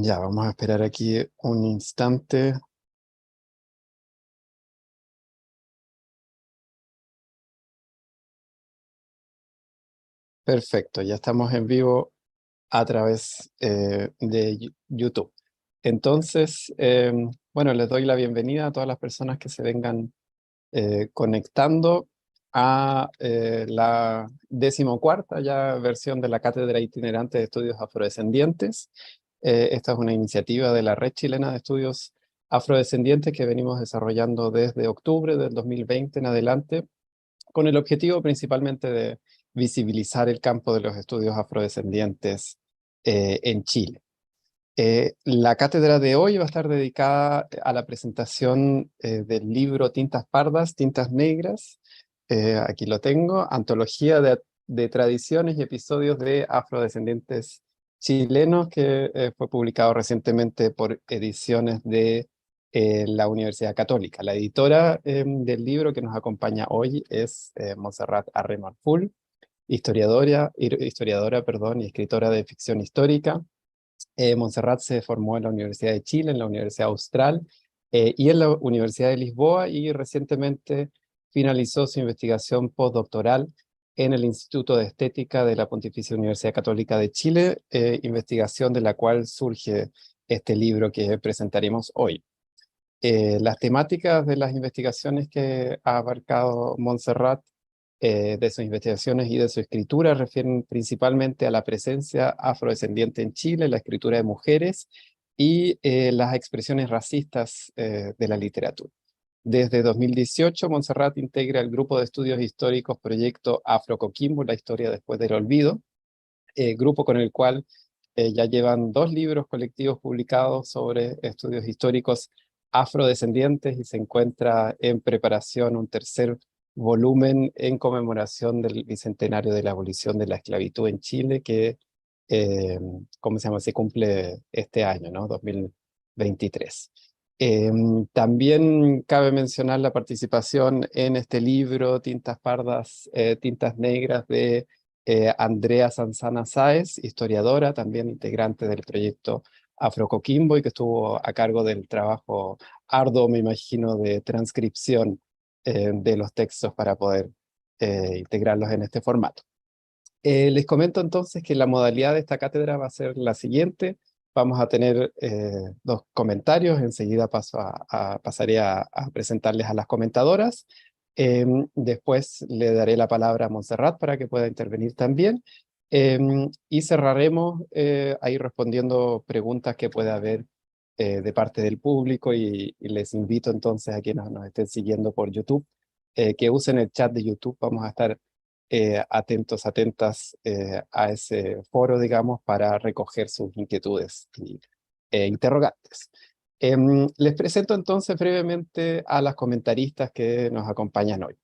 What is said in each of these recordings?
Ya, vamos a esperar aquí un instante. Perfecto, ya estamos en vivo a través de YouTube. Entonces, bueno, les doy la bienvenida a todas las personas que se vengan conectando a la 14ª ya versión de la Cátedra Itinerante de Estudios Afrodescendientes. Esta es una iniciativa de la Red Chilena de Estudios Afrodescendientes que venimos desarrollando desde octubre del 2020 en adelante, con el objetivo principalmente de visibilizar el campo de los estudios afrodescendientes en Chile. La cátedra de hoy va a estar dedicada a la presentación del libro Tintas Pardas, Tintas Negras. Aquí lo tengo, antología de tradiciones y episodios de afrodescendientes chilenos, que fue publicado recientemente por ediciones de la Universidad Católica. La editora del libro que nos acompaña hoy es Montserrat Arremarful, historiadora, perdón, y escritora de ficción histórica. Montserrat se formó en la Universidad de Chile, en la Universidad Austral y en la Universidad de Lisboa, y recientemente finalizó su investigación postdoctoral en el Instituto de Estética de la Pontificia Universidad Católica de Chile, investigación de la cual surge este libro que presentaremos hoy. Las temáticas de las investigaciones que ha abarcado Montserrat, de sus investigaciones y de su escritura, refieren principalmente a la presencia afrodescendiente en Chile, la escritura de mujeres y las expresiones racistas de la literatura. Desde 2018, Montserrat integra el grupo de estudios históricos Proyecto Afro-Coquimbo, la historia después del olvido, grupo con el cual ya llevan 2 libros colectivos publicados sobre estudios históricos afrodescendientes, y se encuentra en preparación un tercer volumen en conmemoración del bicentenario de la abolición de la esclavitud en Chile, que ¿cómo se llama? Se cumple este año, ¿no? 2023. También cabe mencionar la participación en este libro, Tintas Pardas, Tintas Negras, de Andrea Sanzana Sáez, historiadora, también integrante del proyecto Afro-Coquimbo, y que estuvo a cargo del trabajo arduo, me imagino, de transcripción de los textos para poder integrarlos en este formato. Les comento entonces que la modalidad de esta cátedra va a ser la siguiente. Vamos a tener 2 comentarios, enseguida pasaré a presentarles a las comentadoras. Después le daré la palabra a Montserrat para que pueda intervenir también. Y cerraremos ahí respondiendo preguntas que pueda haber de parte del público, y les invito entonces a quienes nos estén siguiendo por YouTube, que usen el chat de YouTube. Vamos a estar atentos, atentas a ese foro, digamos, para recoger sus inquietudes e interrogantes. Les presento entonces brevemente a las comentaristas que nos acompañan hoy.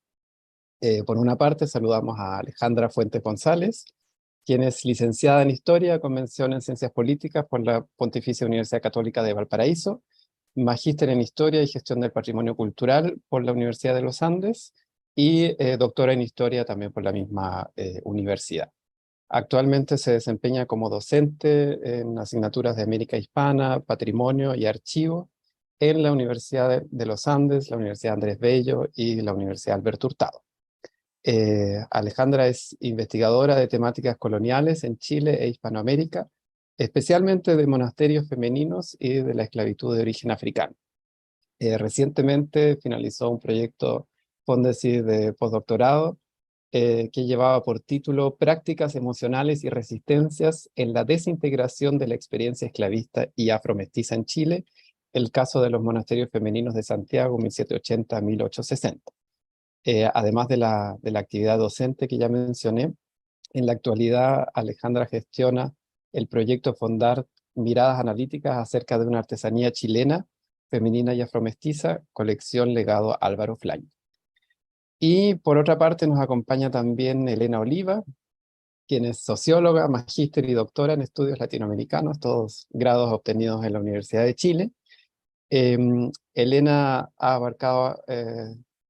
Por una parte, saludamos a Alejandra Fuentes González, quien es licenciada en Historia con mención en Ciencias Políticas por la Pontificia Universidad Católica de Valparaíso, magíster en Historia y Gestión del Patrimonio Cultural por la Universidad de los Andes, y doctora en Historia también por la misma universidad. Actualmente se desempeña como docente en asignaturas de América Hispana, Patrimonio y Archivo en la Universidad de los Andes, la Universidad Andrés Bello y la Universidad Alberto Hurtado. Alejandra es investigadora de temáticas coloniales en Chile e Hispanoamérica, especialmente de monasterios femeninos y de la esclavitud de origen africano. Recientemente finalizó un proyecto Fondesit de postdoctorado que llevaba por título Prácticas emocionales y resistencias en la desintegración de la experiencia esclavista y afromestiza en Chile, el caso de los monasterios femeninos de Santiago 1780-1860. Además de la actividad docente que ya mencioné, en la actualidad Alejandra gestiona el proyecto Fondar Miradas Analíticas acerca de una artesanía chilena, femenina y afromestiza, colección legado Álvaro Flañ. Y por otra parte nos acompaña también Elena Oliva, quien es socióloga, magíster y doctora en estudios latinoamericanos, todos grados obtenidos en la Universidad de Chile. Elena ha abarcado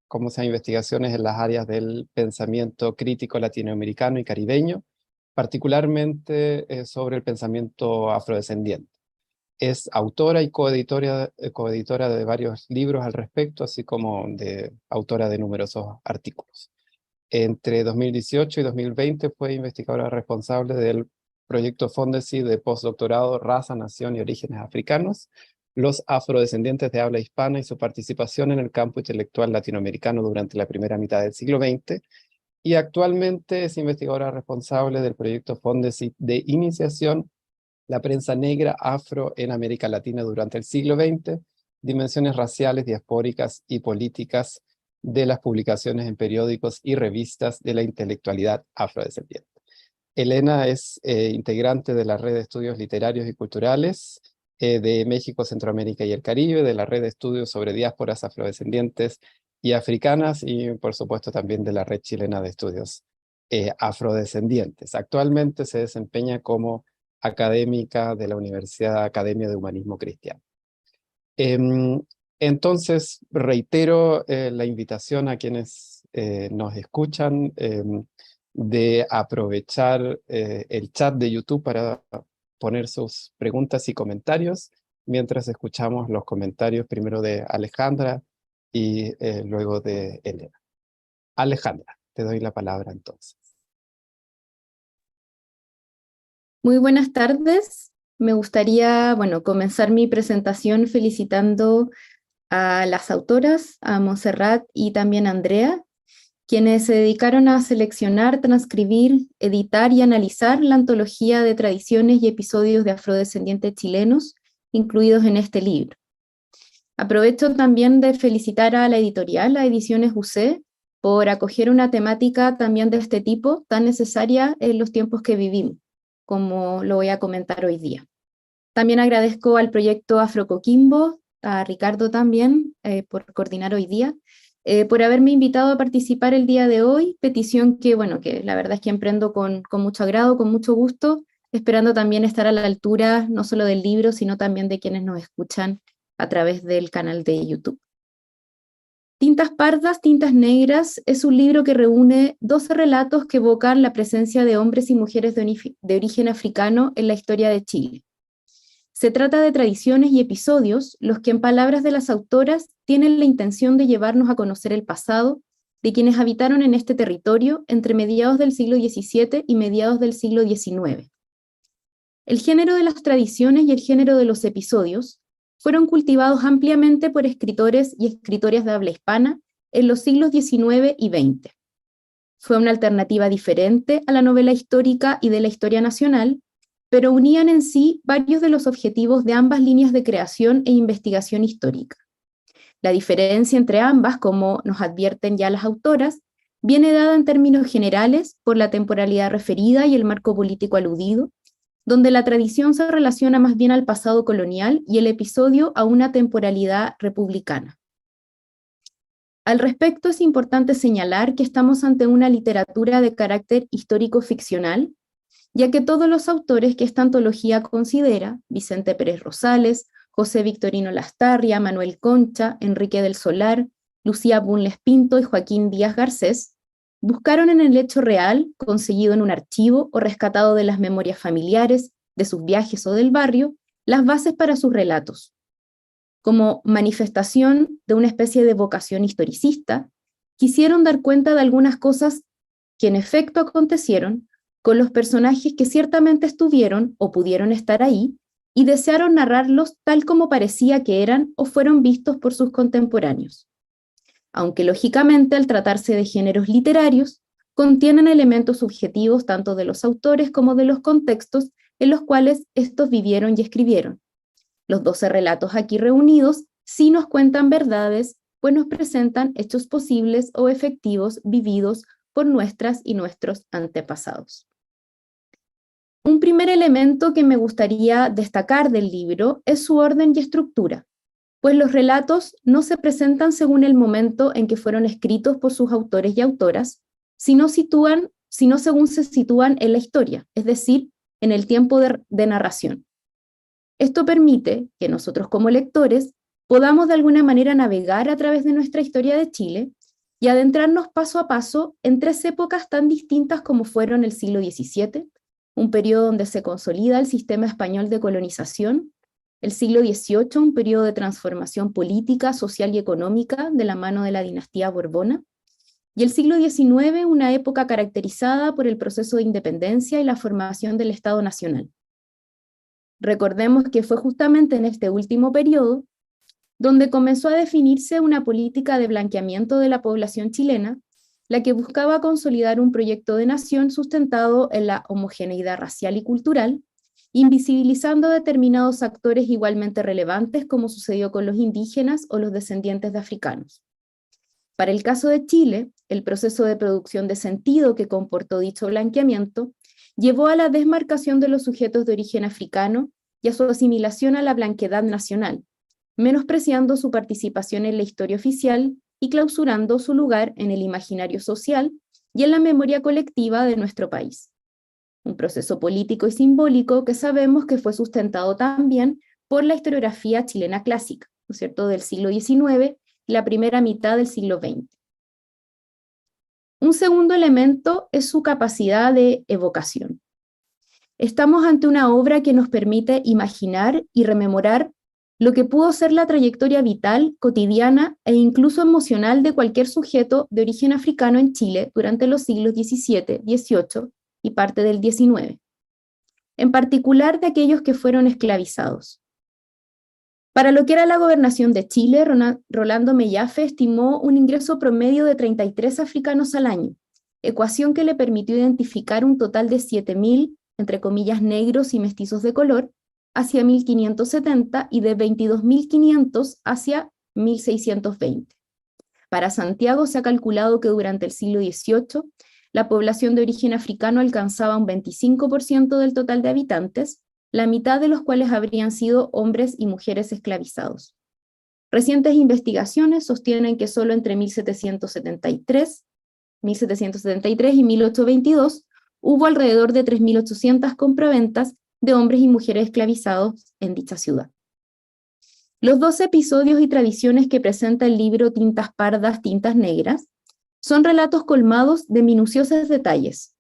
como sea, investigaciones en las áreas del pensamiento crítico latinoamericano y caribeño, particularmente sobre el pensamiento afrodescendiente. Es autora y coeditora de varios libros al respecto, así como autora de numerosos artículos. Entre 2018 y 2020 fue investigadora responsable del proyecto Fondesit de postdoctorado Raza, Nación y Orígenes Africanos, los afrodescendientes de habla hispana y su participación en el campo intelectual latinoamericano durante la primera mitad del siglo XX, y actualmente es investigadora responsable del proyecto Fondesit de iniciación La prensa negra afro en América Latina durante el siglo XX, dimensiones raciales, diaspóricas y políticas de las publicaciones en periódicos y revistas de la intelectualidad afrodescendiente. Elena es integrante de la Red de Estudios Literarios y Culturales de México, Centroamérica y el Caribe, de la Red de Estudios sobre Diásporas Afrodescendientes y Africanas, y por supuesto también de la Red Chilena de Estudios Afrodescendientes. Actualmente se desempeña como académica de la Universidad Academia de Humanismo Cristiano. Entonces, reitero la invitación a quienes nos escuchan de aprovechar el chat de YouTube para poner sus preguntas y comentarios, mientras escuchamos los comentarios primero de Alejandra y luego de Elena. Alejandra, te doy la palabra entonces. Muy buenas tardes. Me gustaría, comenzar mi presentación felicitando a las autoras, a Montserrat y también a Andrea, quienes se dedicaron a seleccionar, transcribir, editar y analizar la antología de tradiciones y episodios de afrodescendientes chilenos incluidos en este libro. Aprovecho también de felicitar a la editorial, a Ediciones UC, por acoger una temática también de este tipo tan necesaria en los tiempos que vivimos, como lo voy a comentar hoy día. También agradezco al proyecto Afrocoquimbo, a Ricardo también, por coordinar hoy día, por haberme invitado a participar el día de hoy, petición que la verdad es que emprendo con mucho agrado, con mucho gusto, esperando también estar a la altura no solo del libro, sino también de quienes nos escuchan a través del canal de YouTube. Tintas pardas, tintas negras es un libro que reúne 12 relatos que evocan la presencia de hombres y mujeres de origen africano en la historia de Chile. Se trata de tradiciones y episodios, los que en palabras de las autoras tienen la intención de llevarnos a conocer el pasado de quienes habitaron en este territorio entre mediados del siglo XVII y mediados del siglo XIX. El género de las tradiciones y el género de los episodios fueron cultivados ampliamente por escritores y escritoras de habla hispana en los siglos XIX y XX. Fue una alternativa diferente a la novela histórica y de la historia nacional, pero unían en sí varios de los objetivos de ambas líneas de creación e investigación histórica. La diferencia entre ambas, como nos advierten ya las autoras, viene dada en términos generales por la temporalidad referida y el marco político aludido, donde la tradición se relaciona más bien al pasado colonial y el episodio a una temporalidad republicana. Al respecto, es importante señalar que estamos ante una literatura de carácter histórico-ficcional, ya que todos los autores que esta antología considera, Vicente Pérez Rosales, José Victorino Lastarria, Manuel Concha, Enrique del Solar, Lucía Bunles Pinto y Joaquín Díaz Garcés, buscaron en el hecho real, conseguido en un archivo o rescatado de las memorias familiares, de sus viajes o del barrio, las bases para sus relatos. Como manifestación de una especie de vocación historicista, quisieron dar cuenta de algunas cosas que en efecto acontecieron con los personajes que ciertamente estuvieron o pudieron estar ahí, y desearon narrarlos tal como parecía que eran o fueron vistos por sus contemporáneos. Aunque lógicamente al tratarse de géneros literarios, contienen elementos subjetivos tanto de los autores como de los contextos en los cuales estos vivieron y escribieron. Los 12 relatos aquí reunidos sí nos cuentan verdades, pues nos presentan hechos posibles o efectivos vividos por nuestras y nuestros antepasados. Un primer elemento que me gustaría destacar del libro es su orden y estructura, pues los relatos no se presentan según el momento en que fueron escritos por sus autores y autoras, sino según se sitúan en la historia, es decir, en el tiempo de narración. Esto permite que nosotros como lectores podamos de alguna manera navegar a través de nuestra historia de Chile y adentrarnos paso a paso en 3 épocas tan distintas como fueron el siglo XVII, un periodo donde se consolida el sistema español de colonización, el siglo XVIII, un periodo de transformación política, social y económica de la mano de la dinastía Borbona, y el siglo XIX, una época caracterizada por el proceso de independencia y la formación del Estado Nacional. Recordemos que fue justamente en este último periodo donde comenzó a definirse una política de blanqueamiento de la población chilena, la que buscaba consolidar un proyecto de nación sustentado en la homogeneidad racial y cultural, invisibilizando determinados actores igualmente relevantes, como sucedió con los indígenas o los descendientes de africanos. Para el caso de Chile, el proceso de producción de sentido que comportó dicho blanqueamiento llevó a la desmarcación de los sujetos de origen africano y a su asimilación a la blanquedad nacional, menospreciando su participación en la historia oficial y clausurando su lugar en el imaginario social y en la memoria colectiva de nuestro país. Un proceso político y simbólico que sabemos que fue sustentado también por la historiografía chilena clásica, ¿no es cierto?, del siglo XIX y la primera mitad del siglo XX. Un segundo elemento es su capacidad de evocación. Estamos ante una obra que nos permite imaginar y rememorar lo que pudo ser la trayectoria vital, cotidiana e incluso emocional de cualquier sujeto de origen africano en Chile durante los siglos XVII, XVIII y parte del XIX, en particular de aquellos que fueron esclavizados. Para lo que era la gobernación de Chile, Rolando Mellafe estimó un ingreso promedio de 33 africanos al año, ecuación que le permitió identificar un total de 7.000, entre comillas, negros y mestizos de color, hacia 1570 y de 22.500 hacia 1620. Para Santiago se ha calculado que durante el siglo XVIII la población de origen africano alcanzaba un 25% del total de habitantes, la mitad de los cuales habrían sido hombres y mujeres esclavizados. Recientes investigaciones sostienen que solo entre 1773 y 1822 hubo alrededor de 3.800 compraventas de hombres y mujeres esclavizados en dicha ciudad. Los 12 episodios y tradiciones que presenta el libro Tintas Pardas, Tintas Negras son relatos colmados de minuciosos detalles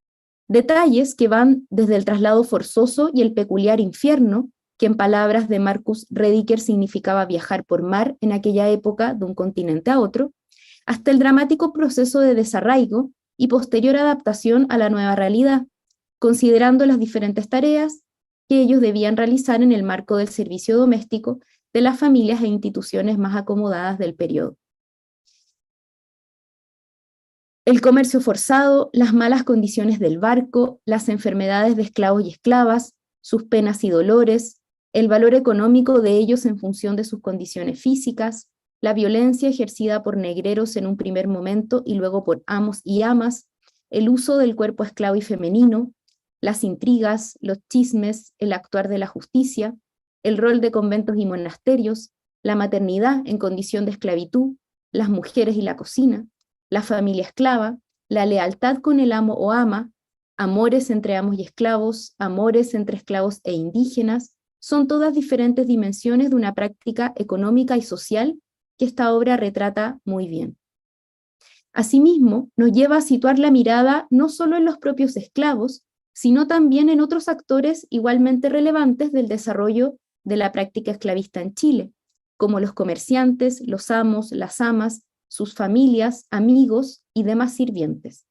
que van desde el traslado forzoso y el peculiar infierno, que en palabras de Marcus Rediker significaba viajar por mar en aquella época de un continente a otro, hasta el dramático proceso de desarraigo y posterior adaptación a la nueva realidad, considerando las diferentes tareas que ellos debían realizar en el marco del servicio doméstico de las familias e instituciones más acomodadas del periodo. El comercio forzado, las malas condiciones del barco, las enfermedades de esclavos y esclavas, sus penas y dolores, el valor económico de ellos en función de sus condiciones físicas, la violencia ejercida por negreros en un primer momento y luego por amos y amas, el uso del cuerpo esclavo y femenino, las intrigas, los chismes, el actuar de la justicia, el rol de conventos y monasterios, la maternidad en condición de esclavitud, las mujeres y la cocina, la familia esclava, la lealtad con el amo o ama, amores entre amos y esclavos, amores entre esclavos e indígenas, son todas diferentes dimensiones de una práctica económica y social que esta obra retrata muy bien. Asimismo, nos lleva a situar la mirada no solo en los propios esclavos, sino también en otros actores igualmente relevantes del desarrollo de la práctica esclavista en Chile, como los comerciantes, los amos, las amas, sus familias, amigos y demás sirvientes.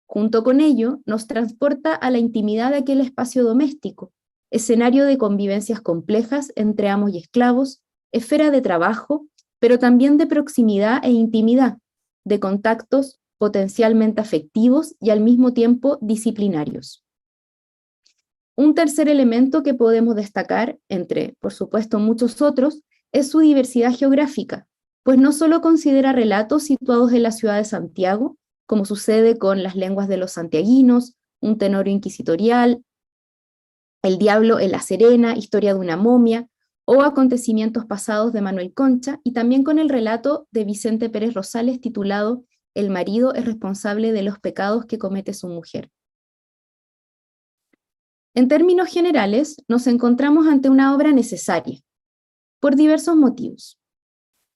Junto con ello, nos transporta a la intimidad de aquel espacio doméstico, escenario de convivencias complejas entre amos y esclavos, esfera de trabajo, pero también de proximidad e intimidad, de contactos potencialmente afectivos y al mismo tiempo disciplinarios. Un tercer elemento que podemos destacar, entre, por supuesto, muchos otros, es su diversidad geográfica, pues no solo considera relatos situados en la ciudad de Santiago, como sucede con Las lenguas de los santiaguinos, Un tenorio inquisitorial, El diablo en La Serena, Historia de una momia, o Acontecimientos pasados de Manuel Concha, y también con el relato de Vicente Pérez Rosales titulado El marido es responsable de los pecados que comete su mujer. En términos generales, nos encontramos ante una obra necesaria, por diversos motivos.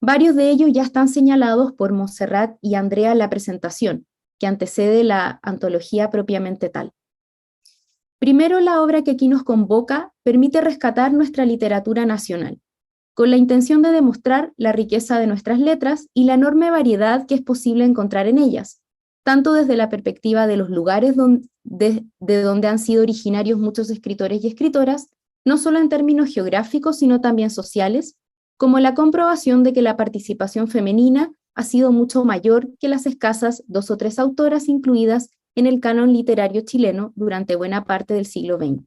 Varios de ellos ya están señalados por Montserrat y Andrea en la presentación, que antecede la antología propiamente tal. Primero, la obra que aquí nos convoca permite rescatar nuestra literatura nacional, con la intención de demostrar la riqueza de nuestras letras y la enorme variedad que es posible encontrar en ellas, tanto desde la perspectiva de los lugares de donde han sido originarios muchos escritores y escritoras, no solo en términos geográficos, sino también sociales, como la comprobación de que la participación femenina ha sido mucho mayor que las escasas 2 o 3 autoras incluidas en el canon literario chileno durante buena parte del siglo XX.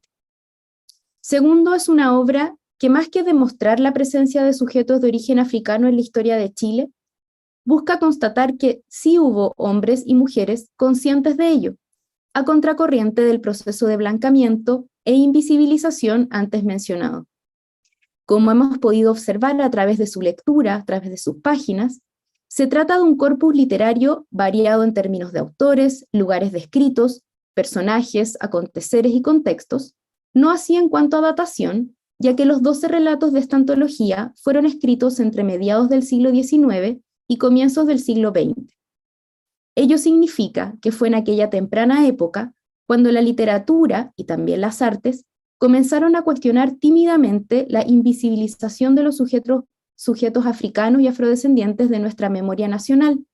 Segundo, es una obra que más que demostrar la presencia de sujetos de origen africano en la historia de Chile, busca constatar que sí hubo hombres y mujeres conscientes de ello, a contracorriente del proceso de blancamiento e invisibilización antes mencionado. Como hemos podido observar a través de su lectura, a través de sus páginas, se trata de un corpus literario variado en términos de autores, lugares descritos, personajes, aconteceres y contextos, no así en cuanto a datación, ya que los 12 relatos de esta antología fueron escritos entre mediados del siglo XIX y comienzos del siglo XX. Ello significa que fue en aquella temprana época cuando la literatura y también las artes comenzaron a cuestionar tímidamente la invisibilización de los sujetos africanos y afrodescendientes de nuestra memoria nacional.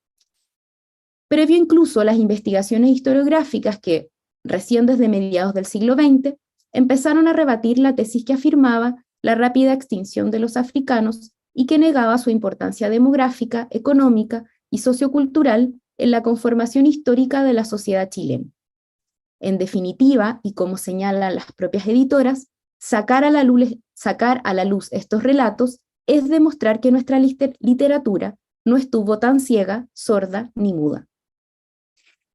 Previo incluso a las investigaciones historiográficas que, recién desde mediados del siglo XX, empezaron a rebatir la tesis que afirmaba la rápida extinción de los africanos y que negaba su importancia demográfica, económica y sociocultural en la conformación histórica de la sociedad chilena. En definitiva, y como señalan las propias editoras, sacar a la luz estos relatos es demostrar que nuestra literatura no estuvo tan ciega, sorda ni muda.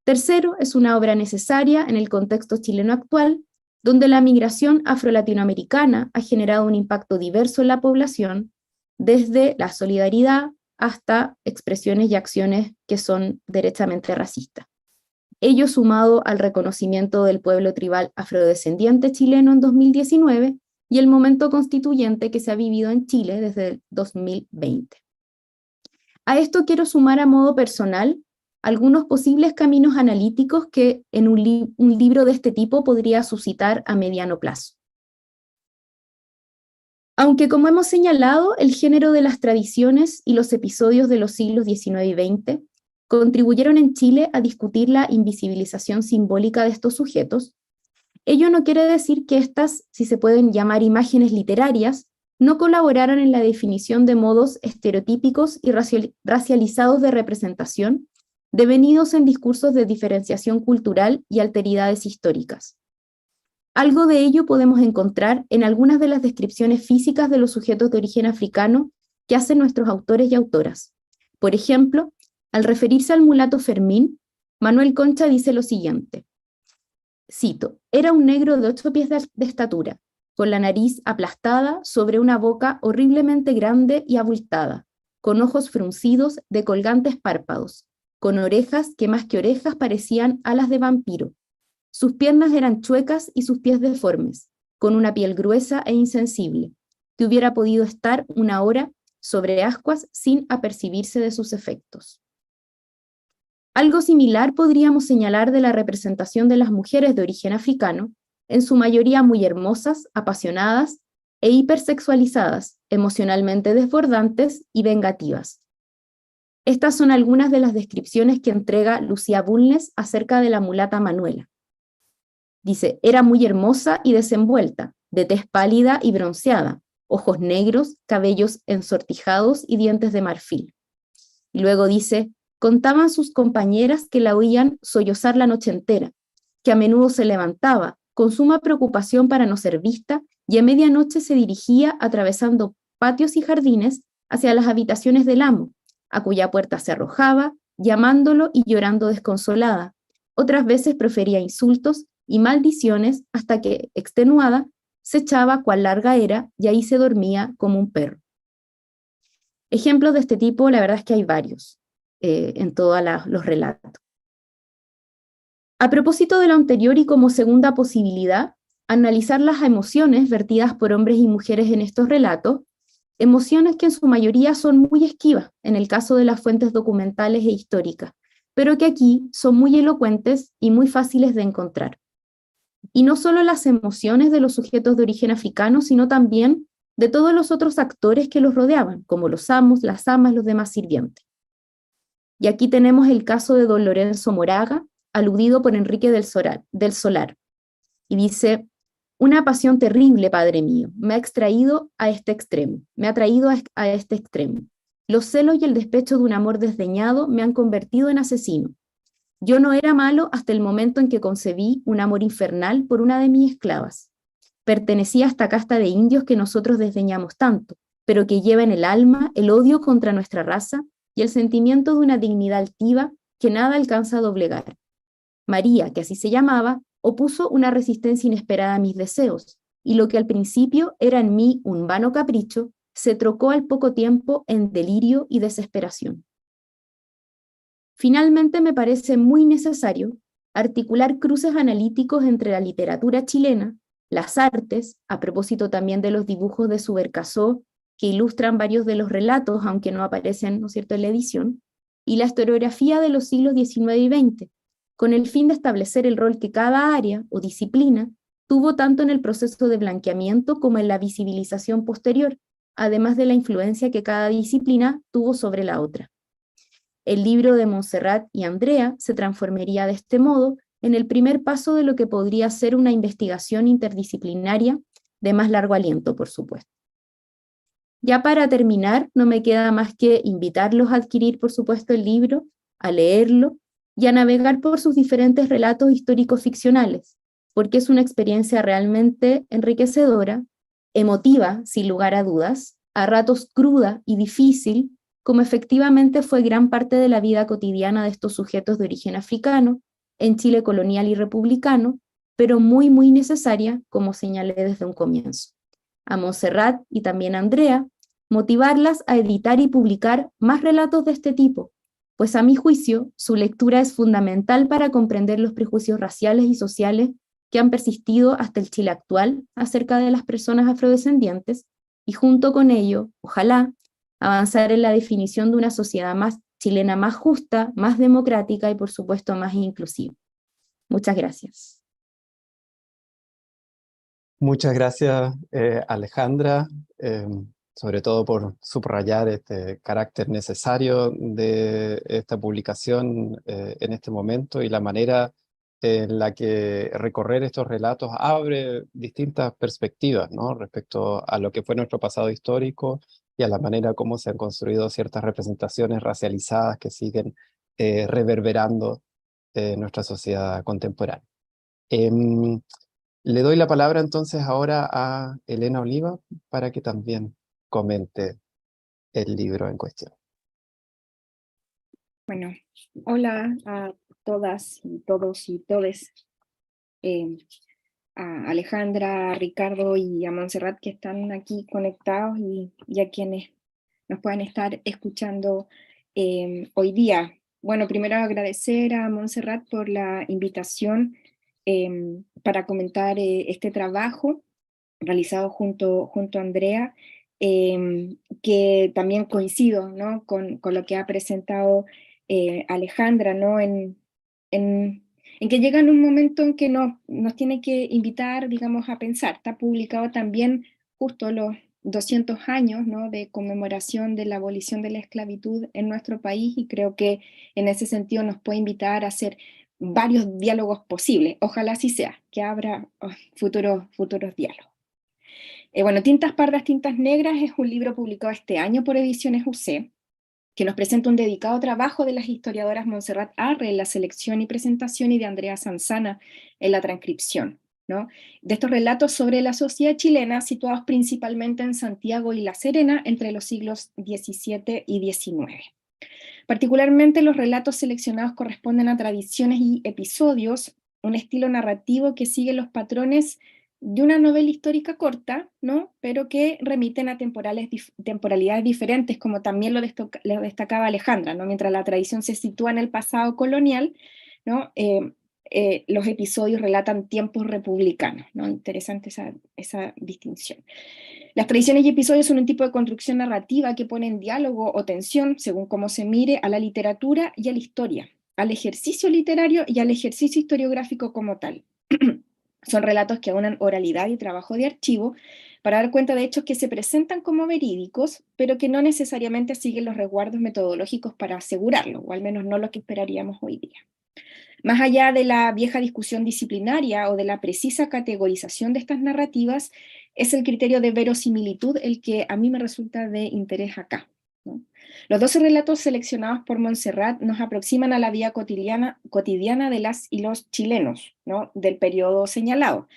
Tercero, es una obra necesaria en el contexto chileno actual, donde la migración afro-latinoamericana ha generado un impacto diverso en la población, desde la solidaridad hasta expresiones y acciones que son derechamente racistas. Ello sumado al reconocimiento del pueblo tribal afrodescendiente chileno en 2019 y el momento constituyente que se ha vivido en Chile desde el 2020. A esto quiero sumar a modo personal algunos posibles caminos analíticos que en un libro de este tipo podría suscitar a mediano plazo. Aunque, como hemos señalado, el género de las tradiciones y los episodios de los siglos XIX y XX contribuyeron en Chile a discutir la invisibilización simbólica de estos sujetos, ello no quiere decir que estas, si se pueden llamar imágenes literarias, no colaboraran en la definición de modos estereotípicos y racializados de representación, devenidos en discursos de diferenciación cultural y alteridades históricas. Algo de ello podemos encontrar en algunas de las descripciones físicas de los sujetos de origen africano que hacen nuestros autores y autoras. Por ejemplo, al referirse al mulato Fermín, Manuel Concha dice lo siguiente, cito, «Era un negro de 8 pies de estatura, con la nariz aplastada sobre una boca horriblemente grande y abultada, con ojos fruncidos de colgantes párpados, con orejas que más que orejas parecían alas de vampiro. Sus piernas eran chuecas y sus pies deformes, con una piel gruesa e insensible, que hubiera podido estar una hora sobre ascuas sin apercibirse de sus efectos». Algo similar podríamos señalar de la representación de las mujeres de origen africano, en su mayoría muy hermosas, apasionadas e hipersexualizadas, emocionalmente desbordantes y vengativas. Estas son algunas de las descripciones que entrega Lucía Bulnes acerca de la mulata Manuela. Dice, era muy hermosa y desenvuelta, de tez pálida y bronceada, ojos negros, cabellos ensortijados y dientes de marfil. Y luego dice, contaban sus compañeras que la oían sollozar la noche entera, que a menudo se levantaba, con suma preocupación para no ser vista, y a medianoche se dirigía atravesando patios y jardines hacia las habitaciones del amo, a cuya puerta se arrojaba, llamándolo y llorando desconsolada. Otras veces profería insultos y maldiciones hasta que, extenuada, se echaba cual larga era y ahí se dormía como un perro. Ejemplos de este tipo, la verdad es que hay varios en todos los relatos. A propósito de lo anterior y como segunda posibilidad, analizar las emociones vertidas por hombres y mujeres en estos relatos, emociones que en su mayoría son muy esquivas en el caso de las fuentes documentales e históricas, pero que aquí son muy elocuentes y muy fáciles de encontrar. y no solo las emociones de los sujetos de origen africano, sino también de todos los otros actores que los rodeaban, como los amos, las amas, los demás sirvientes. Y aquí tenemos el caso de don Lorenzo Moraga, aludido por Enrique del Solar, y dice: una pasión terrible, padre mío, me ha extraído a este extremo, me ha traído a este extremo. Los celos y el despecho de un amor desdeñado me han convertido en asesino. Yo no era malo hasta el momento en que concebí un amor infernal por una de mis esclavas. Pertenecía a esta casta de indios que nosotros desdeñamos tanto, pero que lleva en el alma el odio contra nuestra raza y el sentimiento de una dignidad altiva que nada alcanza a doblegar. María, que así se llamaba, opuso una resistencia inesperada a mis deseos, y lo que al principio era en mí un vano capricho, se trocó al poco tiempo en delirio y desesperación. Finalmente, me parece muy necesario articular cruces analíticos entre la literatura chilena, las artes, a propósito también de los dibujos de Subercaseaux, que ilustran varios de los relatos, aunque no aparecen, ¿no es cierto?, en la edición, y la historiografía de los siglos XIX y XX, con el fin de establecer el rol que cada área o disciplina tuvo tanto en el proceso de blanqueamiento como en la visibilización posterior, además de la influencia que cada disciplina tuvo sobre la otra. El libro de Montserrat y Andrea se transformaría de este modo en el primer paso de lo que podría ser una investigación interdisciplinaria de más largo aliento, por supuesto. Ya para terminar, no me queda más que invitarlos a adquirir, por supuesto, el libro, a leerlo y a navegar por sus diferentes relatos históricos ficcionales, porque es una experiencia realmente enriquecedora, emotiva, sin lugar a dudas, a ratos cruda y difícil, como efectivamente fue gran parte de la vida cotidiana de estos sujetos de origen africano, en Chile colonial y republicano, pero muy, muy necesaria, como señalé desde un comienzo. A Montserrat y también a Andrea, motivarlas a editar y publicar más relatos de este tipo, pues a mi juicio, su lectura es fundamental para comprender los prejuicios raciales y sociales que han persistido hasta el Chile actual acerca de las personas afrodescendientes, y junto con ello, ojalá, avanzar en la definición de una sociedad más chilena más justa, más democrática y por supuesto más inclusiva. Muchas gracias. Muchas gracias, Alejandra, sobre todo por subrayar este carácter necesario de esta publicación en este momento y la manera en la que recorrer estos relatos abre distintas perspectivas, ¿no?, respecto a lo que fue nuestro pasado histórico y a la manera como se han construido ciertas representaciones racializadas que siguen reverberando en nuestra sociedad contemporánea. Le doy la palabra entonces ahora a Elena Oliva para que también comente el libro en cuestión. Bueno, hola a todas y todos y todes, a Alejandra, a Ricardo y a Montserrat que están aquí conectados y a quienes nos puedan estar escuchando hoy día. Bueno, primero agradecer a Montserrat por la invitación para comentar este trabajo realizado junto a Andrea, que también coincido, ¿no?, con lo que ha presentado Alejandra, ¿no?, en que llega en un momento en que nos tiene que invitar, digamos, a pensar. Está publicado también justo los 200 años, ¿no?, de conmemoración de la abolición de la esclavitud en nuestro país, y creo que en ese sentido nos puede invitar a hacer varios diálogos posibles. Ojalá así sea, que abra futuros diálogos. Bueno, Tintas Pardas, Tintas Negras es un libro publicado este año por Ediciones UC, que nos presenta un dedicado trabajo de las historiadoras Montserrat Arre en la selección y presentación y de Andrea Sanzana en la transcripción, ¿no?, de estos relatos sobre la sociedad chilena situados principalmente en Santiago y La Serena entre los siglos XVII y XIX. Particularmente los relatos seleccionados corresponden a tradiciones y episodios, un estilo narrativo que sigue los patrones de una novela histórica corta, ¿no?, pero que remiten a temporalidades diferentes, como también lo destacaba Alejandra, ¿no?, mientras la tradición se sitúa en el pasado colonial, ¿no?, los episodios relatan tiempos republicanos, ¿no? Interesante esa distinción. Las tradiciones y episodios son un tipo de construcción narrativa que pone en diálogo o tensión, según cómo se mire, a la literatura y a la historia, al ejercicio literario y al ejercicio historiográfico como tal. Son relatos que aunan oralidad y trabajo de archivo para dar cuenta de hechos que se presentan como verídicos, pero que no necesariamente siguen los resguardos metodológicos para asegurarlo, o al menos no lo que esperaríamos hoy día. Más allá de la vieja discusión disciplinaria o de la precisa categorización de estas narrativas, es el criterio de verosimilitud el que a mí me resulta de interés acá, ¿no? Los 12 relatos seleccionados por Montserrat nos aproximan a la vida cotidiana de las y los chilenos, ¿no?, del periodo señalado,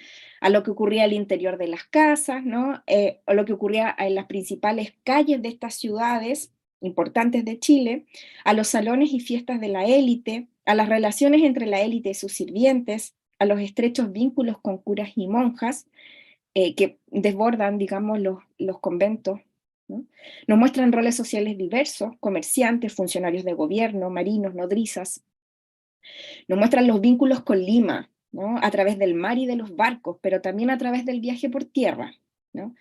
a lo que ocurría al interior de las casas, ¿no?, o lo que ocurría en las principales calles de estas ciudades importantes de Chile, a los salones y fiestas de la élite, a las relaciones entre la élite y sus sirvientes, a los estrechos vínculos con curas y monjas, que desbordan, digamos, los conventos, ¿no? Nos muestran roles sociales diversos, comerciantes, funcionarios de gobierno, marinos, nodrizas. Nos muestran los vínculos con Lima, ¿no?, a través del mar y de los barcos, pero también a través del viaje por tierra, ¿no?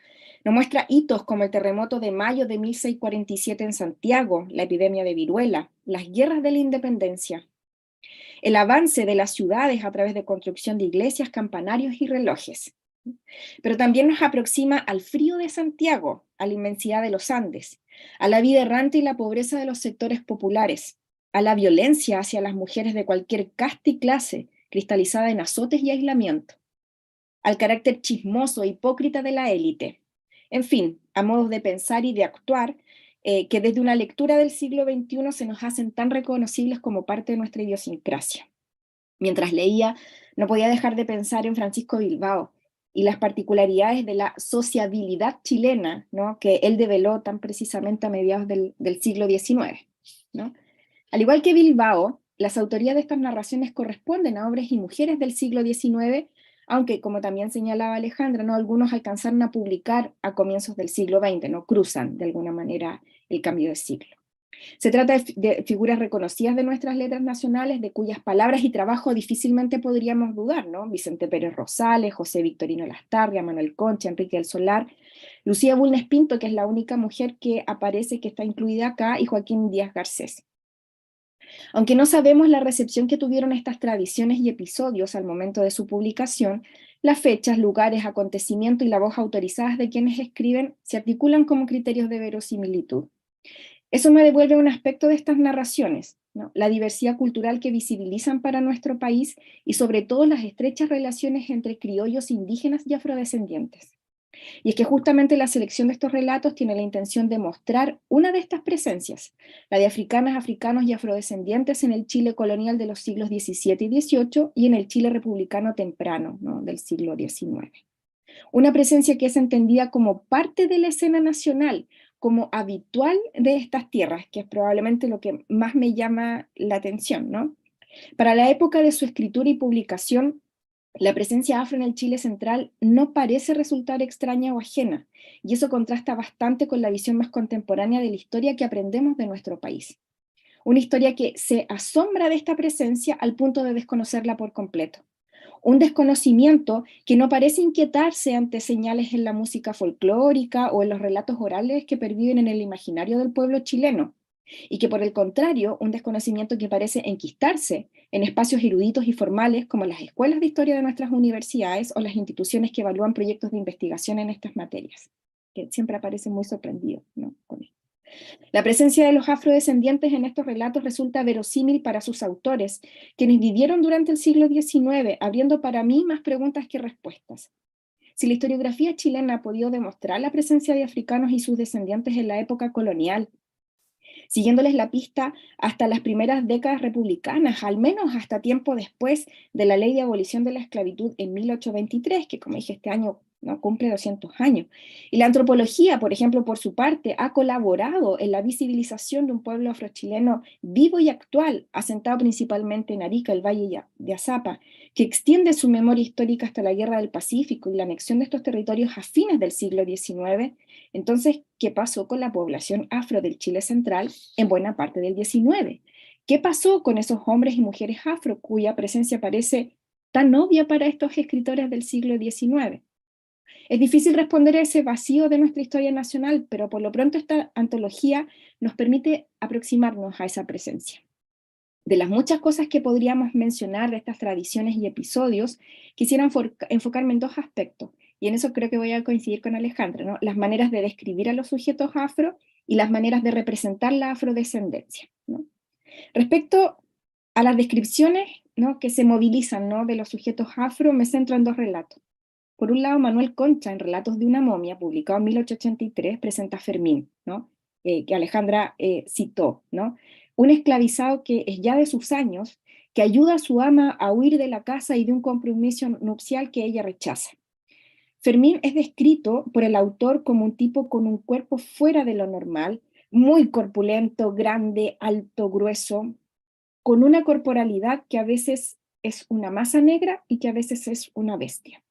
Nos muestra hitos como el terremoto de mayo de 1647 en Santiago, la epidemia de viruela, las guerras de la independencia, el avance de las ciudades a través de construcción de iglesias, campanarios y relojes. Pero también nos aproxima al frío de Santiago, a la inmensidad de los Andes, a la vida errante y la pobreza de los sectores populares, a la violencia hacia las mujeres de cualquier casta y clase, cristalizada en azotes y aislamiento, al carácter chismoso e hipócrita de la élite. En fin, a modos de pensar y de actuar que desde una lectura del siglo XXI se nos hacen tan reconocibles como parte de nuestra idiosincrasia. Mientras leía, no podía dejar de pensar en Francisco Bilbao y las particularidades de la sociabilidad chilena, ¿no?, que él develó tan precisamente a mediados del siglo XIX, ¿no? Al igual que Bilbao, las autorías de estas narraciones corresponden a hombres y mujeres del siglo XIX, aunque, como también señalaba Alejandra, ¿no?, algunos alcanzaron a publicar a comienzos del siglo XX, ¿no?, cruzan de alguna manera el cambio de siglo. Se trata de figuras reconocidas de nuestras letras nacionales, de cuyas palabras y trabajo difícilmente podríamos dudar, ¿no? Vicente Pérez Rosales, José Victorino Lastarria, Manuel Concha, Enrique del Solar, Lucía Bulnes Pinto, que es la única mujer que aparece, que está incluida acá, y Joaquín Díaz Garcés. Aunque no sabemos la recepción que tuvieron estas tradiciones y episodios al momento de su publicación, las fechas, lugares, acontecimientos y la voz autorizadas de quienes escriben se articulan como criterios de verosimilitud. Eso me devuelve un aspecto de estas narraciones, ¿no?, la diversidad cultural que visibilizan para nuestro país y sobre todo las estrechas relaciones entre criollos, indígenas y afrodescendientes. Y es que justamente la selección de estos relatos tiene la intención de mostrar una de estas presencias, la de africanas, africanos y afrodescendientes en el Chile colonial de los siglos XVII y XVIII y en el Chile republicano temprano, ¿no?, del siglo XIX. Una presencia que es entendida como parte de la escena nacional, como habitual de estas tierras, que es probablemente lo que más me llama la atención, ¿no? Para la época de su escritura y publicación, la presencia afro en el Chile central no parece resultar extraña o ajena, y eso contrasta bastante con la visión más contemporánea de la historia que aprendemos de nuestro país. Una historia que se asombra de esta presencia al punto de desconocerla por completo. Un desconocimiento que no parece inquietarse ante señales en la música folclórica o en los relatos orales que perviven en el imaginario del pueblo chileno, y que por el contrario, un desconocimiento que parece enquistarse en espacios eruditos y formales como las escuelas de historia de nuestras universidades o las instituciones que evalúan proyectos de investigación en estas materias, que siempre aparecen muy sorprendidos, ¿no?, con esto. La presencia de los afrodescendientes en estos relatos resulta verosímil para sus autores, quienes vivieron durante el siglo XIX, abriendo para mí más preguntas que respuestas. Si la historiografía chilena ha podido demostrar la presencia de africanos y sus descendientes en la época colonial, siguiéndoles la pista hasta las primeras décadas republicanas, al menos hasta tiempo después de la ley de abolición de la esclavitud en 1823, que como dije este año no cumple 200 años. Y la antropología, por ejemplo, por su parte, ha colaborado en la visibilización de un pueblo afrochileno vivo y actual, asentado principalmente en Arica, el Valle de Azapa, que extiende su memoria histórica hasta la Guerra del Pacífico y la anexión de estos territorios a fines del siglo XIX. Entonces, ¿qué pasó con la población afro del Chile central en buena parte del XIX? ¿Qué pasó con esos hombres y mujeres afro cuya presencia parece tan obvia para estos escritores del siglo XIX? Es difícil responder a ese vacío de nuestra historia nacional, pero por lo pronto esta antología nos permite aproximarnos a esa presencia. de las muchas cosas que podríamos mencionar de estas tradiciones y episodios, quisiera enfocarme en dos aspectos, y en eso creo que voy a coincidir con Alejandra, ¿no? Las maneras de describir a los sujetos afro y las maneras de representar la afrodescendencia, ¿no? Respecto a las descripciones, ¿no?, que se movilizan, ¿no?, de los sujetos afro, me centro en dos relatos. Por un lado, Manuel Concha, en Relatos de una momia, publicado en 1883, presenta a Fermín, ¿no?, que Alejandra citó, ¿no?, un esclavizado que es ya de sus años, que ayuda a su ama a huir de la casa y de un compromiso nupcial que ella rechaza. Fermín es descrito por el autor como un tipo con un cuerpo fuera de lo normal, muy corpulento, grande, alto, grueso, con una corporalidad que a veces es una masa negra y que a veces es una bestia.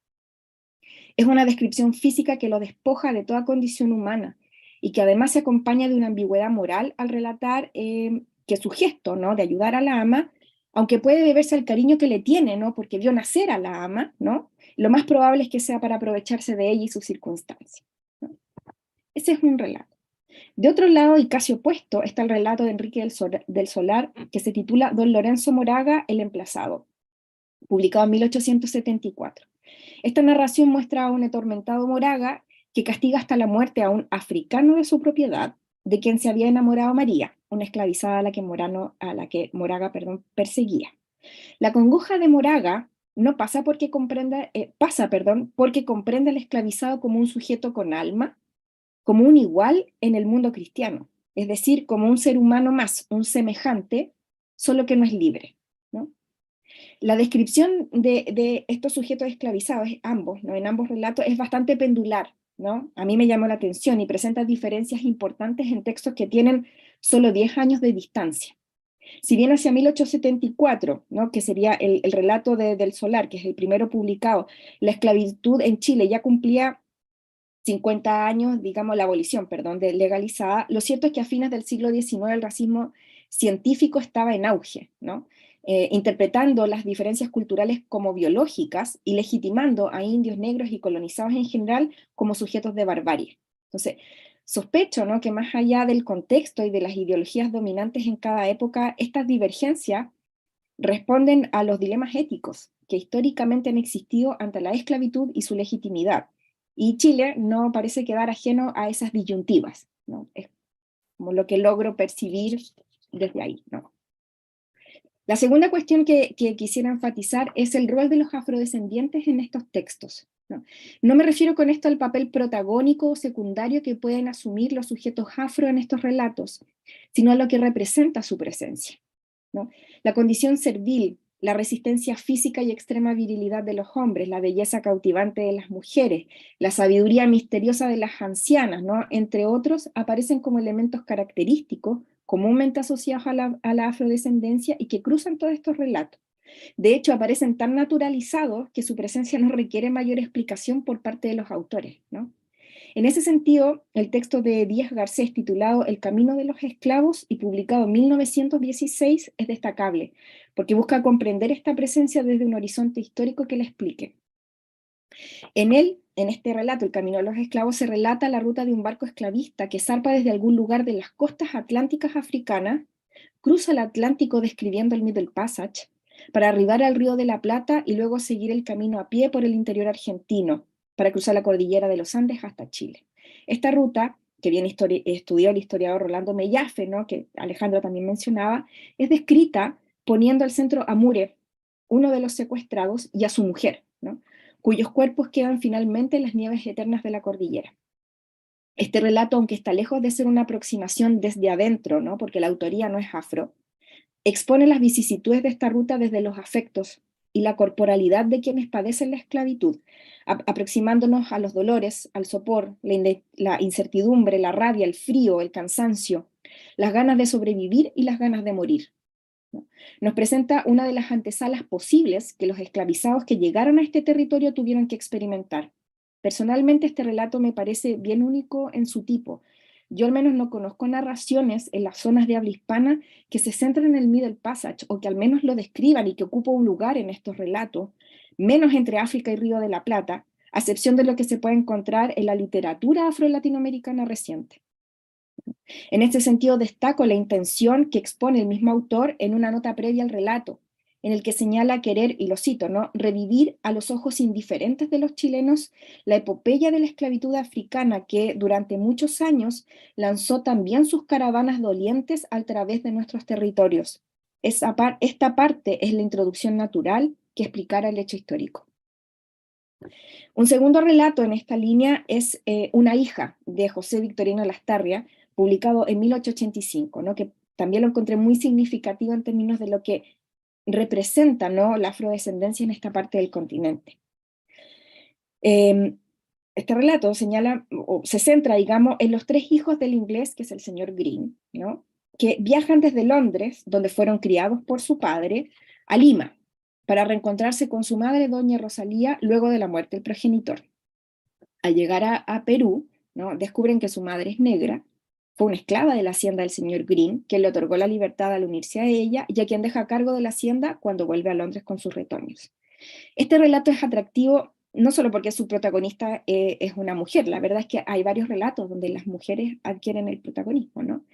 Es una descripción física que lo despoja de toda condición humana y que además se acompaña de una ambigüedad moral al relatar que su gesto, ¿no?, de ayudar a la ama, aunque puede deberse al cariño que le tiene, ¿no?, porque vio nacer a la ama, ¿no?, lo más probable es que sea para aprovecharse de ella y sus circunstancias, ¿no? Ese es un relato. De otro lado, y casi opuesto, está el relato de Enrique del Solar, que se titula Don Lorenzo Moraga, el emplazado, publicado en 1874. Esta narración muestra a un atormentado Moraga que castiga hasta la muerte a un africano de su propiedad, de quien se había enamorado María, una esclavizada a la que Moraga perseguía. La congoja de Moraga no pasa porque porque comprende al esclavizado como un sujeto con alma, como un igual en el mundo cristiano, es decir, como un ser humano más, un semejante, solo que no es libre, ¿no? La descripción de estos sujetos esclavizados, ambos, ¿no?, en ambos relatos, es bastante pendular, ¿no? A mí me llamó la atención y presenta diferencias importantes en textos que tienen solo 10 años de distancia. Si bien hacia 1874, ¿no?, que sería el relato del Solar, que es el primero publicado, la esclavitud en Chile ya cumplía 50 años, digamos, la abolición, legalizada, lo cierto es que a fines del siglo XIX el racismo científico estaba en auge, ¿no? Interpretando las diferencias culturales como biológicas y legitimando a indios, negros y colonizados en general como sujetos de barbarie. Entonces, sospecho, ¿no?, que más allá del contexto y de las ideologías dominantes en cada época, estas divergencias responden a los dilemas éticos que históricamente han existido ante la esclavitud y su legitimidad. Y Chile no parece quedar ajeno a esas disyuntivas, ¿no? Es como lo que logro percibir desde ahí, ¿no? La segunda cuestión que quisiera enfatizar es el rol de los afrodescendientes en estos textos, ¿no? No me refiero con esto al papel protagónico o secundario que pueden asumir los sujetos afro en estos relatos, sino a lo que representa su presencia, ¿no? La condición servil, la resistencia física y extrema virilidad de los hombres, la belleza cautivante de las mujeres, la sabiduría misteriosa de las ancianas, ¿no?, entre otros, aparecen como elementos característicos comúnmente asociados a la afrodescendencia y que cruzan todos estos relatos. De hecho, aparecen tan naturalizados que su presencia no requiere mayor explicación por parte de los autores, ¿no? En ese sentido, el texto de Díaz Garcés, titulado El camino de los esclavos y publicado en 1916, es destacable, porque busca comprender esta presencia desde un horizonte histórico que la explique. En él, en este relato, El camino de los esclavos, se relata la ruta de un barco esclavista que zarpa desde algún lugar de las costas atlánticas africanas, cruza el Atlántico describiendo el Middle Passage, para arribar al Río de la Plata y luego seguir el camino a pie por el interior argentino, para cruzar la cordillera de los Andes hasta Chile. Esta ruta, que bien estudió el historiador Rolando Mellafe, ¿no?, que Alejandra también mencionaba, es descrita poniendo al centro a Mure, uno de los secuestrados, y a su mujer, ¿no?, cuyos cuerpos quedan finalmente en las nieves eternas de la cordillera. Este relato, aunque está lejos de ser una aproximación desde adentro, ¿no?, porque la autoría no es afro, expone las vicisitudes de esta ruta desde los afectos y la corporalidad de quienes padecen la esclavitud, aproximándonos a los dolores, al sopor, la incertidumbre, la rabia, el frío, el cansancio, las ganas de sobrevivir y las ganas de morir, ¿no? Nos presenta una de las antesalas posibles que los esclavizados que llegaron a este territorio tuvieron que experimentar. Personalmente, este relato me parece bien único en su tipo. Yo al menos no conozco narraciones en las zonas de habla hispana que se centren en el Middle Passage o que al menos lo describan y que ocupa un lugar en estos relatos, menos entre África y Río de la Plata, a excepción de lo que se puede encontrar en la literatura afro-latinoamericana reciente. En este sentido, destaco la intención que expone el mismo autor en una nota previa al relato, en el que señala querer, y lo cito, ¿no?, revivir a los ojos indiferentes de los chilenos la epopeya de la esclavitud africana que durante muchos años lanzó también sus caravanas dolientes a través de nuestros territorios. Esta parte es la introducción natural que explicara el hecho histórico. Un segundo relato en esta línea es Una hija, de José Victorino Lastarria, publicado en 1885, ¿no?, que también lo encontré muy significativo en términos de lo que representa, ¿no?, la afrodescendencia en esta parte del continente. Este relato señala, o se centra, digamos, en los 3 hijos del inglés, que es el señor Green, ¿no?, que viajan desde Londres, donde fueron criados por su padre, a Lima, para reencontrarse con su madre, doña Rosalía, luego de la muerte del progenitor. Al llegar a Perú, ¿no?, descubren que su madre es negra, fue una esclava de la hacienda del señor Green, quien le otorgó la libertad al unirse a ella y a quien deja a cargo de la hacienda cuando vuelve a Londres con sus retoños. Este relato es atractivo no solo porque su protagonista es una mujer, la verdad es que hay varios relatos donde las mujeres adquieren el protagonismo, ¿no?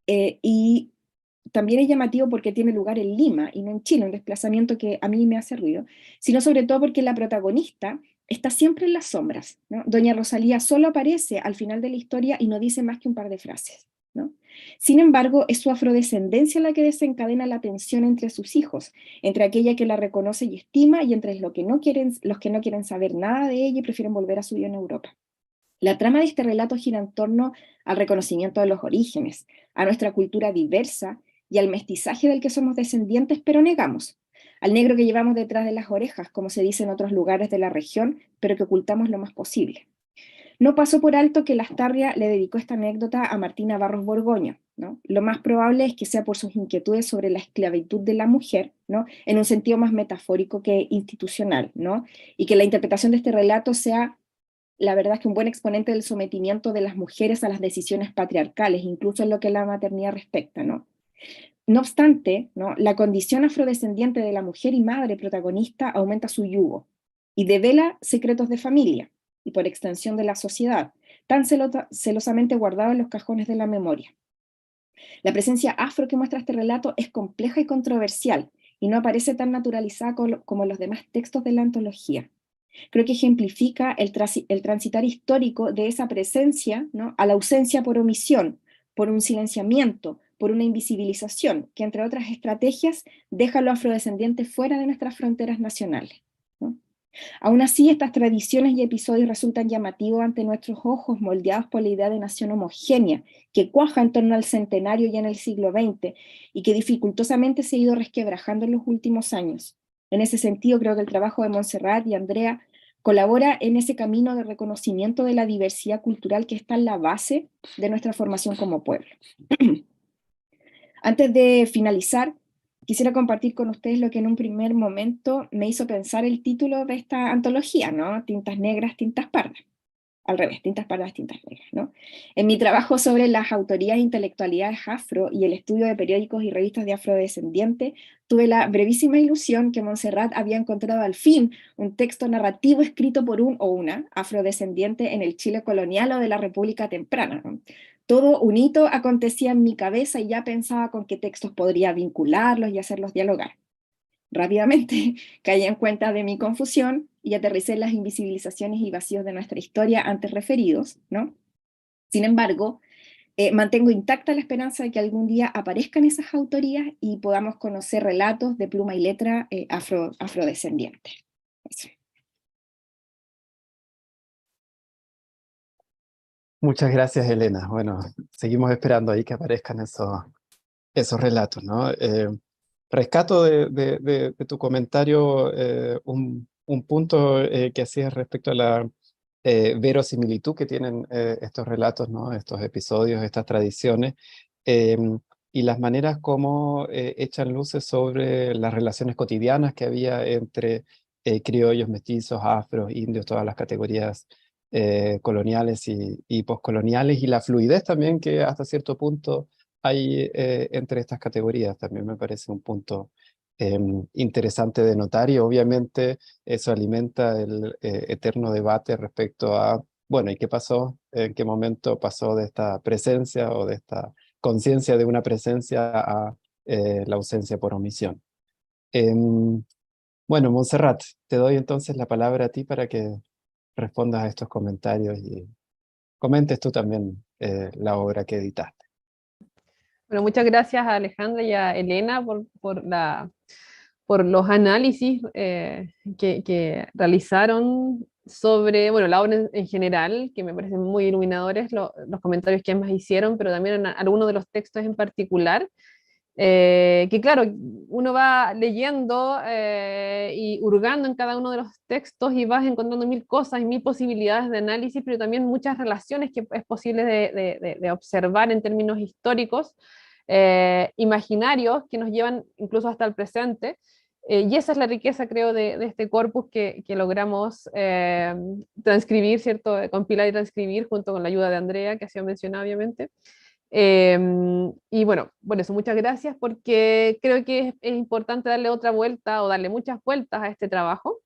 Y también es llamativo porque tiene lugar en Lima y no en Chile, un desplazamiento que a mí me hace ruido, sino sobre todo porque la protagonista está siempre en las sombras, ¿no? Doña Rosalía solo aparece al final de la historia y no dice más que un par de frases, ¿no? Sin embargo, es su afrodescendencia la que desencadena la tensión entre sus hijos, entre aquella que la reconoce y estima y entre los que no quieren saber nada de ella y prefieren volver a su vida en Europa. La trama de este relato gira en torno al reconocimiento de los orígenes, a nuestra cultura diversa y al mestizaje del que somos descendientes, pero negamos, al negro que llevamos detrás de las orejas, como se dice en otros lugares de la región, pero que ocultamos lo más posible. No pasó por alto que Lastarria le dedicó esta anécdota a Martina Barros Borgoño, ¿no? Lo más probable es que sea por sus inquietudes sobre la esclavitud de la mujer, ¿no?, en un sentido más metafórico que institucional, ¿no?, y que la interpretación de este relato sea, la verdad es que un buen exponente del sometimiento de las mujeres a las decisiones patriarcales, incluso en lo que a la maternidad respecta, ¿no? No obstante, ¿no?, la condición afrodescendiente de la mujer y madre protagonista aumenta su yugo y devela secretos de familia y por extensión de la sociedad, tan celosamente guardados en los cajones de la memoria. La presencia afro que muestra este relato es compleja y controversial y no aparece tan naturalizada como los demás textos de la antología. Creo que ejemplifica el transitar histórico de esa presencia, ¿no?, a la ausencia por omisión, por un silenciamiento, por una invisibilización, que entre otras estrategias deja a los afrodescendientes fuera de nuestras fronteras nacionales, ¿no? Aún así, estas tradiciones y episodios resultan llamativos ante nuestros ojos, moldeados por la idea de nación homogénea, que cuaja en torno al centenario ya en el siglo XX y que dificultosamente se ha ido resquebrajando en los últimos años. En ese sentido, creo que el trabajo de Montserrat y Andrea colabora en ese camino de reconocimiento de la diversidad cultural que está en la base de nuestra formación como pueblo. Antes de finalizar, quisiera compartir con ustedes lo que en un primer momento me hizo pensar el título de esta antología, ¿no? Tintas negras, tintas pardas. Al revés, tintas pardas, tintas negras, ¿no? En mi trabajo sobre las autorías e intelectualidades afro y el estudio de periódicos y revistas de afrodescendientes, tuve la brevísima ilusión que Montserrat había encontrado al fin un texto narrativo escrito por un o una afrodescendiente en el Chile colonial o de la República temprana, ¿no? Todo un hito acontecía en mi cabeza y ya pensaba con qué textos podría vincularlos y hacerlos dialogar. Rápidamente caí en cuenta de mi confusión y aterricé en las invisibilizaciones y vacíos de nuestra historia antes referidos, ¿no? Sin embargo, mantengo intacta la esperanza de que algún día aparezcan esas autorías y podamos conocer relatos de pluma y letra afrodescendientes. Eso. Muchas gracias, Elena. Bueno, seguimos esperando ahí que aparezcan esos relatos, ¿no? Rescato de tu comentario un punto que hacías respecto a la verosimilitud que tienen estos relatos, ¿no?, estos episodios, estas tradiciones, y las maneras como echan luces sobre las relaciones cotidianas que había entre criollos, mestizos, afros, indios, todas las categorías coloniales y poscoloniales, y la fluidez también que hasta cierto punto hay entre estas categorías. También me parece un punto interesante de notar, y obviamente eso alimenta el eterno debate respecto a bueno, ¿y qué pasó? ¿En qué momento pasó de esta presencia o de esta conciencia de una presencia a la ausencia por omisión? Em, bueno, Montserrat, te doy entonces la palabra a ti para que respondas a estos comentarios y comentes tú también la obra que editaste. Bueno, muchas gracias a Alejandra y a Elena por los análisis que realizaron sobre, bueno, la obra en general, que me parecen muy iluminadores, los comentarios que ambas hicieron, pero también en algunos de los textos en particular, que claro, uno va leyendo y hurgando en cada uno de los textos y vas encontrando mil cosas y mil posibilidades de análisis, pero también muchas relaciones que es posible de observar en términos históricos, imaginarios que nos llevan incluso hasta el presente. Y esa es la riqueza, creo, de este corpus que logramos transcribir, ¿cierto? Compilar y transcribir junto con la ayuda de Andrea, que ha sido mencionada, obviamente. Y bueno, por eso muchas gracias, porque creo que es importante darle otra vuelta o darle muchas vueltas a este trabajo.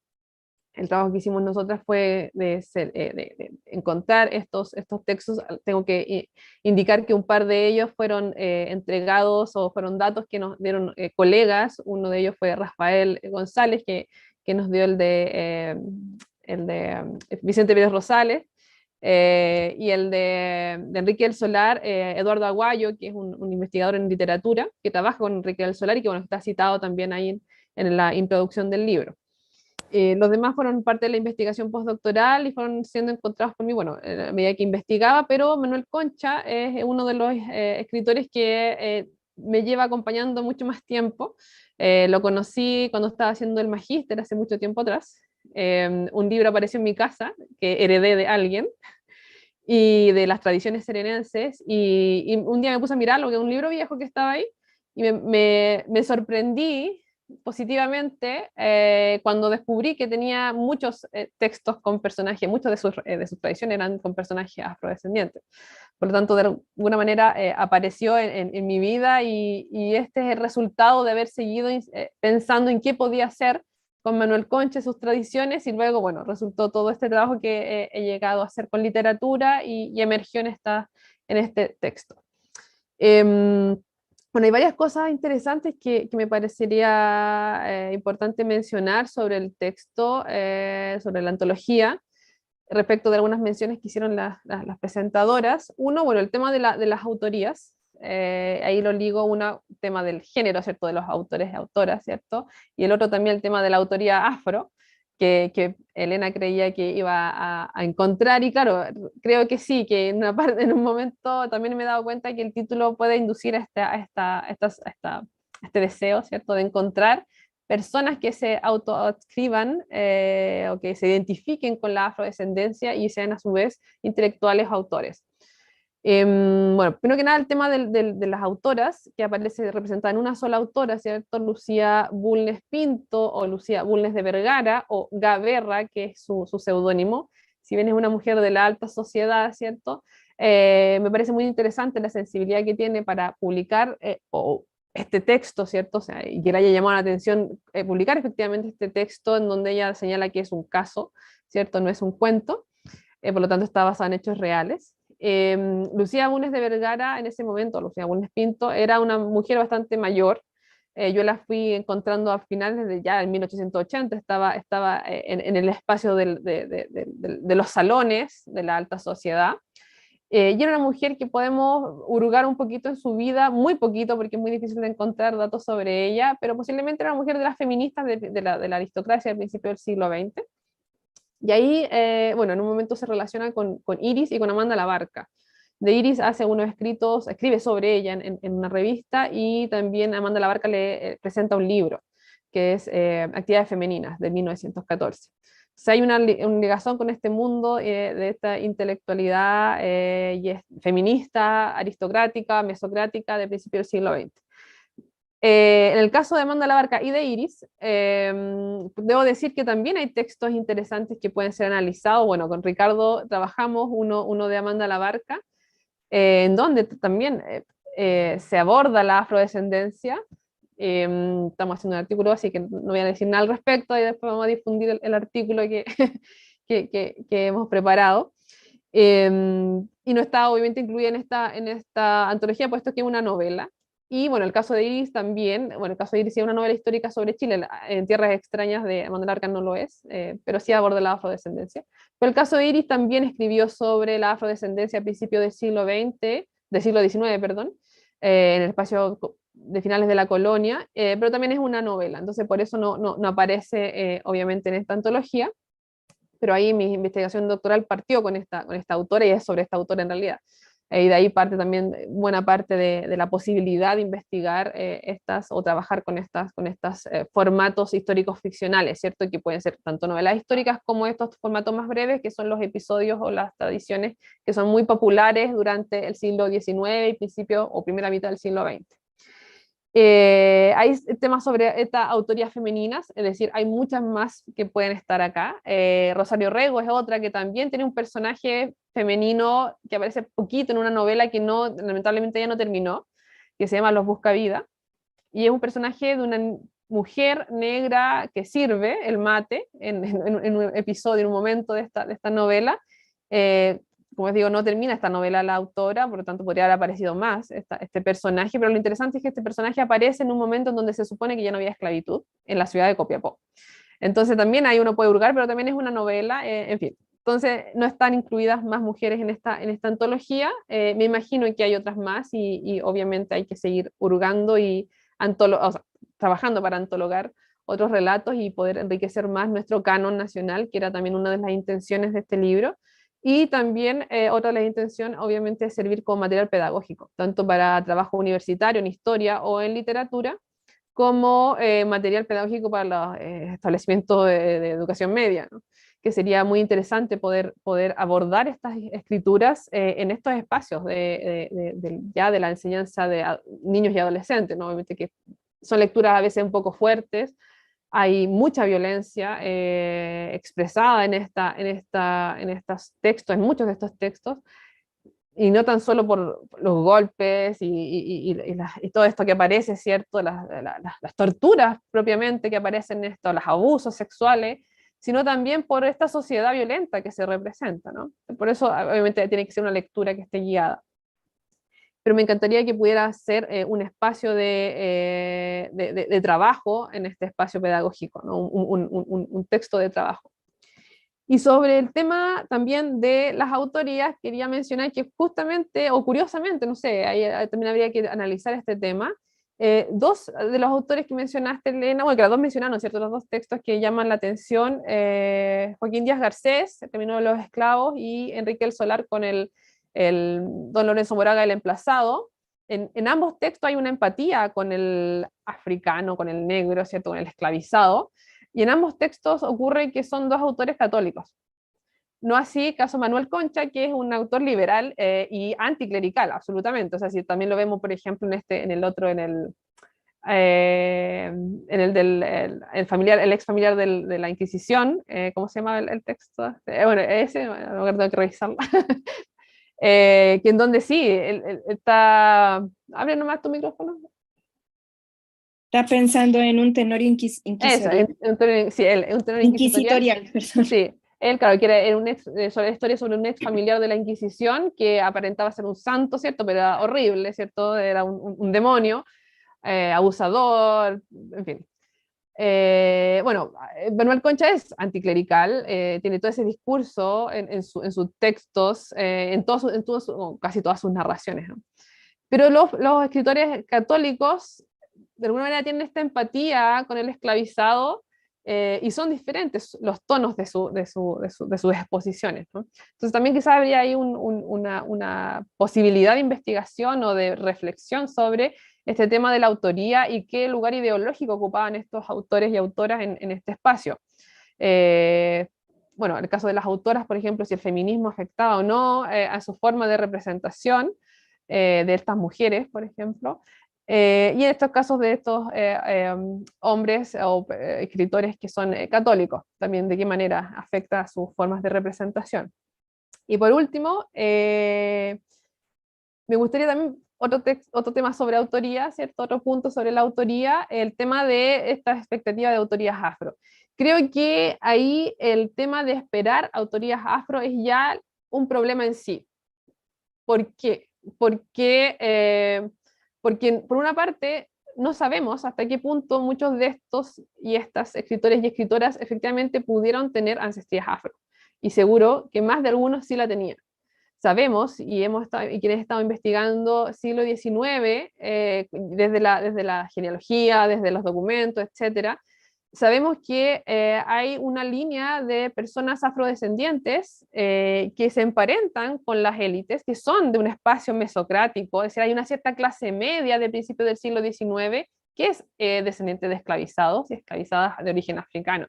El trabajo que hicimos nosotras fue de encontrar estos textos. Tengo que indicar que un par de ellos fueron entregados o fueron datos que nos dieron colegas. Uno de ellos fue Rafael González, que nos dio el de Vicente Pérez Rosales, y el de Enrique del Solar, Eduardo Aguayo, que es un investigador en literatura, que trabaja con Enrique del Solar y que bueno, está citado también ahí en la introducción del libro. Los demás fueron parte de la investigación postdoctoral y fueron siendo encontrados por mí, bueno, a medida que investigaba, pero Manuel Concha es uno de los escritores que me lleva acompañando mucho más tiempo. Lo conocí cuando estaba haciendo el magíster hace mucho tiempo atrás. Un libro apareció en mi casa que heredé de alguien y de las tradiciones serenenses, y un día me puse a mirarlo, que es un libro viejo que estaba ahí, y me sorprendí positivamente cuando descubrí que tenía muchos textos con personajes, muchos de sus tradiciones eran con personajes afrodescendientes. Por lo tanto, de alguna manera apareció en mi vida, y este es el resultado de haber seguido pensando en qué podía hacer con Manuel Concha, sus tradiciones, y luego, bueno, resultó todo este trabajo que he llegado a hacer con literatura y emergió en este texto. Bueno, hay varias cosas interesantes que me parecería importante mencionar sobre el texto, sobre la antología, respecto de algunas menciones que hicieron las presentadoras. Uno, bueno, el tema de las autorías. Ahí lo ligo a un tema del género, ¿cierto? De los autores y autoras, ¿cierto? Y el otro también el tema de la autoría afro, que Elena creía que iba a encontrar, y claro, creo que sí, que en un momento también me he dado cuenta que el título puede inducir a este deseo, ¿cierto? De encontrar personas que se autoadscriban o que se identifiquen con la afrodescendencia y sean a su vez intelectuales o autores. Bueno, primero que nada el tema de las autoras, que aparece representada en una sola autora, ¿cierto? Lucía Bulnes Pinto o Lucía Bulnes de Vergara o Gaberra, que es su seudónimo. Si bien es una mujer de la alta sociedad, ¿cierto? Me parece muy interesante la sensibilidad que tiene para publicar este texto, ¿cierto? O sea, y que le haya llamado la atención publicar efectivamente este texto en donde ella señala que es un caso, ¿cierto? No es un cuento, por lo tanto está basado en hechos reales. Lucía Bulnes de Vergara, en ese momento, Lucía Bulnes Pinto, era una mujer bastante mayor. Yo la fui encontrando a finales de ya en 1880, estaba en el espacio de los salones de la alta sociedad. Y era una mujer que podemos hurgar un poquito en su vida, muy poquito, porque es muy difícil de encontrar datos sobre ella, pero posiblemente era una mujer de las feministas de la aristocracia del principio del siglo XX. Y ahí, bueno, en un momento se relaciona con Iris y con Amanda Labarca. De Iris hace unos escritos, escribe sobre ella en una revista, y también Amanda Labarca le presenta un libro, que es Actividades Femeninas, de 1914. O sea, hay una ligazón con este mundo de esta intelectualidad y es feminista, aristocrática, mesocrática, de principio del siglo XX. En el caso de Amanda Labarca y de Iris, debo decir que también hay textos interesantes que pueden ser analizados. Bueno, con Ricardo trabajamos uno de Amanda Labarca, en donde también se aborda la afrodescendencia. Estamos haciendo un artículo, así que no voy a decir nada al respecto, y después vamos a difundir el artículo que hemos preparado. Y no está obviamente incluida en esta antología, puesto que es una novela. Y bueno, el caso de Iris también, bueno, el caso de Iris sí es una novela histórica sobre Chile, en Tierras Extrañas de Manuel Arcan no lo es, pero sí aborda la afrodescendencia. Pero el caso de Iris también escribió sobre la afrodescendencia a principios del siglo XX, del siglo XIX, perdón, en el espacio de finales de la colonia, pero también es una novela, entonces por eso no aparece obviamente en esta antología, pero ahí mi investigación doctoral partió con esta autora y es sobre esta autora en realidad. Y de ahí parte también buena parte de la posibilidad de investigar estas o trabajar con estos formatos históricos ficcionales, ¿cierto? Que pueden ser tanto novelas históricas como estos formatos más breves, que son los episodios o las tradiciones que son muy populares durante el siglo XIX y principio o primera mitad del siglo XX. Hay temas sobre estas autorías femeninas, es decir, hay muchas más que pueden estar acá. Rosario Rego es otra que también tiene un personaje femenino que aparece poquito en una novela que lamentablemente ya no terminó, que se llama Los Buscavida, y es un personaje de una mujer negra que sirve el mate en un episodio, en un momento de esta novela. Como les digo, no termina esta novela la autora, por lo tanto podría haber aparecido más este personaje, pero lo interesante es que este personaje aparece en un momento en donde se supone que ya no había esclavitud, en la ciudad de Copiapó. Entonces también ahí uno puede hurgar, pero también es una novela, en fin. Entonces no están incluidas más mujeres en esta antología, me imagino que hay otras más y obviamente hay que seguir hurgando y o sea, trabajando para antologar otros relatos y poder enriquecer más nuestro canon nacional, que era también una de las intenciones de este libro. Y también otra de las intenciones, obviamente, es servir como material pedagógico, tanto para trabajo universitario en historia o en literatura, como material pedagógico para los establecimientos de educación media, ¿no? Que sería muy interesante poder abordar estas escrituras en estos espacios ya de la enseñanza de niños y adolescentes, ¿no? Obviamente que son lecturas a veces un poco fuertes, hay mucha violencia expresada en estos textos, en muchos de estos textos, y no tan solo por los golpes y todo esto que aparece, ¿cierto? Las torturas propiamente que aparecen en esto, los abusos sexuales, sino también por esta sociedad violenta que se representa, ¿no? Por eso, obviamente, tiene que ser una lectura que esté guiada. Pero me encantaría que pudiera ser un espacio de trabajo en este espacio pedagógico, ¿no? Un texto de trabajo. Y sobre el tema también de las autorías, quería mencionar que justamente, o curiosamente, no sé, ahí también habría que analizar este tema. Dos de los autores que mencionaste, Elena, bueno, que las dos mencionaron, ¿cierto? Los dos textos que llaman la atención, Joaquín Díaz Garcés, El Camino de los Esclavos, y Enrique el Solar con el Don Lorenzo Moraga, El Emplazado. En ambos textos hay una empatía con el africano, con el negro, ¿cierto? Con el esclavizado. Y en ambos textos ocurre que son dos autores católicos. No así caso Manuel Concha, que es un autor liberal y anticlerical, absolutamente. O sea, si también lo vemos, por ejemplo, en el ex familiar de la Inquisición, ¿cómo se llama el texto? Bueno, ese, no tengo que revisarlo. Que en donde sí, está... Abre nomás tu micrófono. Está pensando en un tenor inquisitorial. Eso, un tenor inquisitorial. Sí, él, claro, que era una historia sobre un ex familiar de la Inquisición que aparentaba ser un santo, ¿cierto? Pero era horrible, ¿cierto? Era un demonio, abusador, en fin. Bueno, Manuel Concha es anticlerical, tiene todo ese discurso en sus textos, casi todas sus narraciones, ¿no? Pero los escritores católicos de alguna manera tienen esta empatía con el esclavizado y son diferentes los tonos de sus exposiciones, ¿no? Entonces también quizás habría ahí una posibilidad de investigación o de reflexión sobre este tema de la autoría y qué lugar ideológico ocupaban estos autores y autoras en este espacio. Bueno, en el caso de las autoras, por ejemplo, si el feminismo afectaba o no a su forma de representación de estas mujeres, por ejemplo, y en estos casos de estos hombres o escritores que son católicos, también de qué manera afecta a sus formas de representación. Y por último, me gustaría también otro tema sobre autoría, ¿cierto? Otro punto sobre la autoría, el tema de esta expectativa de autorías afro. Creo que ahí el tema de esperar autorías afro es ya un problema en sí. ¿Por qué? Porque por una parte no sabemos hasta qué punto muchos de estos y estas escritores y escritoras efectivamente pudieron tener ancestrías afro. Y seguro que más de algunos sí la tenían. Sabemos, y quienes han estado investigando siglo XIX, desde la genealogía, desde los documentos, etcétera, sabemos que hay una línea de personas afrodescendientes que se emparentan con las élites, que son de un espacio mesocrático, es decir, hay una cierta clase media de principios del siglo XIX que es descendiente de esclavizados y esclavizadas de origen africano.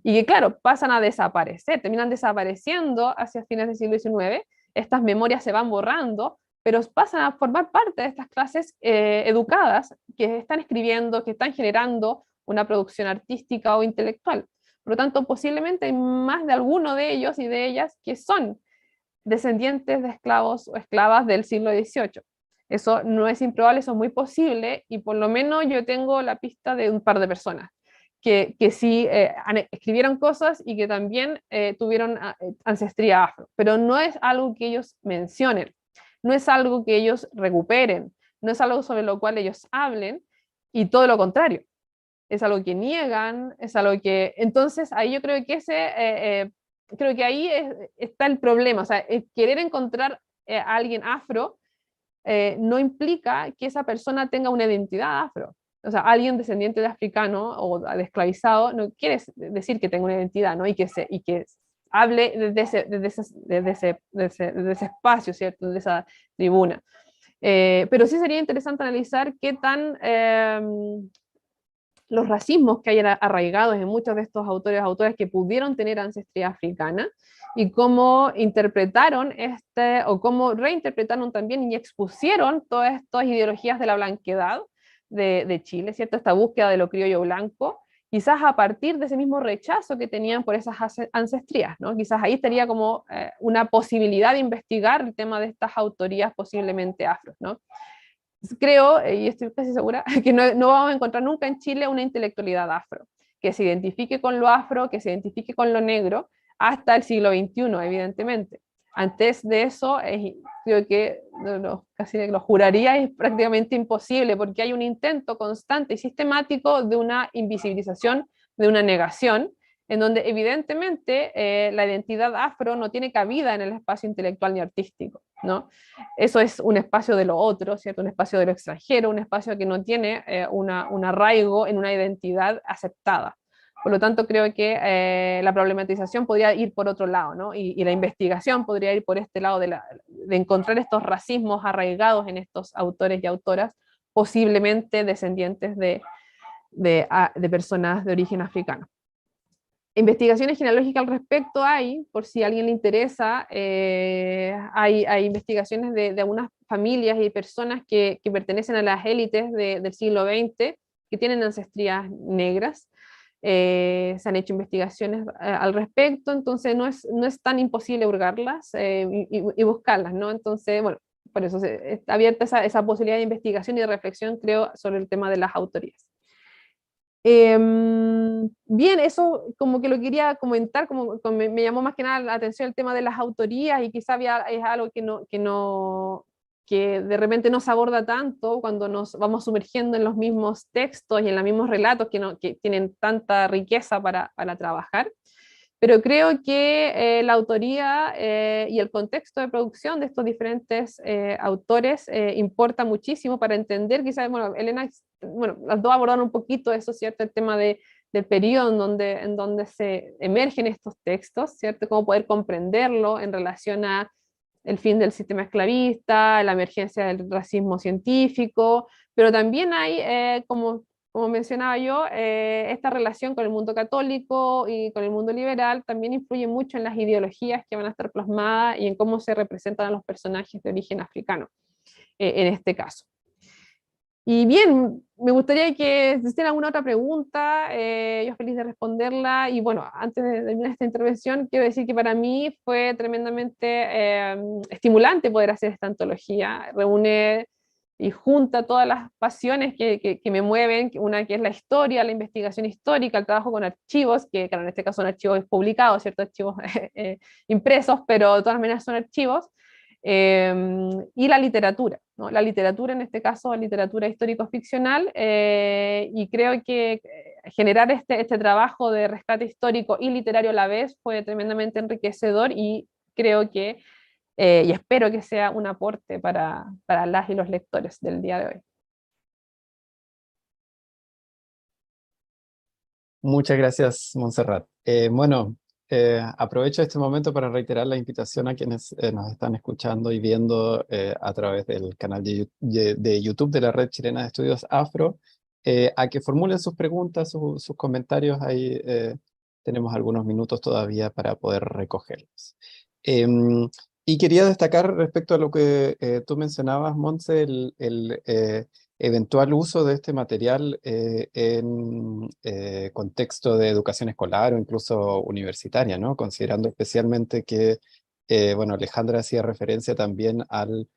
Y que, claro, pasan a desaparecer, terminan desapareciendo hacia fines del siglo XIX, estas memorias se van borrando, pero pasan a formar parte de estas clases educadas que están escribiendo, que están generando una producción artística o intelectual. Por lo tanto, posiblemente hay más de alguno de ellos y de ellas que son descendientes de esclavos o esclavas del siglo XVIII. Eso no es improbable, eso es muy posible, y por lo menos yo tengo la pista de un par de personas que sí escribieron cosas y que también tuvieron ancestría afro, pero no es algo que ellos mencionen, no es algo que ellos recuperen, no es algo sobre lo cual ellos hablen, y todo lo contrario, es algo que niegan, es algo que... Entonces ahí yo creo que creo que ahí está el problema, o sea, querer encontrar a alguien afro no implica que esa persona tenga una identidad afro. O sea, alguien descendiente de africano o de esclavizado no quiere decir que tenga una identidad, ¿no? Y que hable desde ese espacio, ¿cierto? De esa tribuna. Pero sí sería interesante analizar qué tan los racismos que hay arraigados en muchos de estos autores que pudieron tener ancestría africana, y cómo interpretaron o cómo reinterpretaron también y expusieron todas estas ideologías de la blanquedad de Chile, ¿cierto? Esta búsqueda de lo criollo blanco, quizás a partir de ese mismo rechazo que tenían por esas ancestrías, ¿no? Quizás ahí estaría como una posibilidad de investigar el tema de estas autorías posiblemente afros, ¿no? Creo, y estoy casi segura, que no vamos a encontrar nunca en Chile una intelectualidad afro, que se identifique con lo afro, que se identifique con lo negro, hasta el siglo XXI, evidentemente. Antes de eso, creo que casi lo juraría, es prácticamente imposible, porque hay un intento constante y sistemático de una invisibilización, de una negación, en donde evidentemente la identidad afro no tiene cabida en el espacio intelectual ni artístico, ¿no? Eso es un espacio de lo otro, ¿cierto? Un espacio de lo extranjero, un espacio que no tiene un arraigo en una identidad aceptada. Por lo tanto, creo que la problematización podría ir por otro lado, ¿no? Y la investigación podría ir por este lado de encontrar estos racismos arraigados en estos autores y autoras, posiblemente descendientes de personas de origen africano. Investigaciones genealógicas al respecto hay, por si a alguien le interesa, hay investigaciones de algunas familias y personas que pertenecen a las élites del siglo XX, que tienen ancestrías negras. Se han hecho investigaciones al respecto, entonces no es tan imposible hurgarlas y buscarlas, ¿no? Entonces, bueno, por eso está abierta esa posibilidad de investigación y de reflexión, creo, sobre el tema de las autorías. Bien, eso como que lo quería comentar, me llamó más que nada la atención el tema de las autorías, y quizá es algo que de repente no se aborda tanto cuando nos vamos sumergiendo en los mismos textos y en los mismos relatos que tienen tanta riqueza para trabajar. Pero creo que la autoría y el contexto de producción de estos diferentes autores importa muchísimo para entender, quizás, bueno, Elena, bueno, las dos abordaron un poquito eso, ¿cierto? El tema del periodo en donde se emergen estos textos, ¿cierto? Cómo poder comprenderlo en relación a el fin del sistema esclavista, la emergencia del racismo científico, pero también hay, como mencionaba yo, esta relación con el mundo católico y con el mundo liberal también influye mucho en las ideologías que van a estar plasmadas y en cómo se representan a los personajes de origen africano, en este caso. Y bien, me gustaría que si tienen alguna otra pregunta, yo feliz de responderla. Y bueno, antes de terminar esta intervención, quiero decir que para mí fue tremendamente estimulante poder hacer esta antología. Reúne y junta todas las pasiones que me mueven, una que es la historia, la investigación histórica, el trabajo con archivos, que claro, en este caso son archivos publicados, ¿cierto? Archivos impresos, pero de todas maneras son archivos, y la literatura, ¿no? La literatura, en este caso, literatura histórico-ficcional, y creo que generar este trabajo de rescate histórico y literario a la vez fue tremendamente enriquecedor y creo que, y espero que sea un aporte para las y los lectores del día de hoy. Muchas gracias, Montserrat. Bueno, aprovecho este momento para reiterar la invitación a quienes nos están escuchando y viendo a través del canal de YouTube de la Red Chilena de Estudios Afro, a que formulen sus preguntas, sus comentarios. Ahí tenemos algunos minutos todavía para poder recogerlos. Y quería destacar respecto a lo que tú mencionabas, Montse, el eventual uso de este material en contexto de educación escolar o incluso universitaria, ¿no? Considerando especialmente que, bueno, Alejandra hacía referencia también al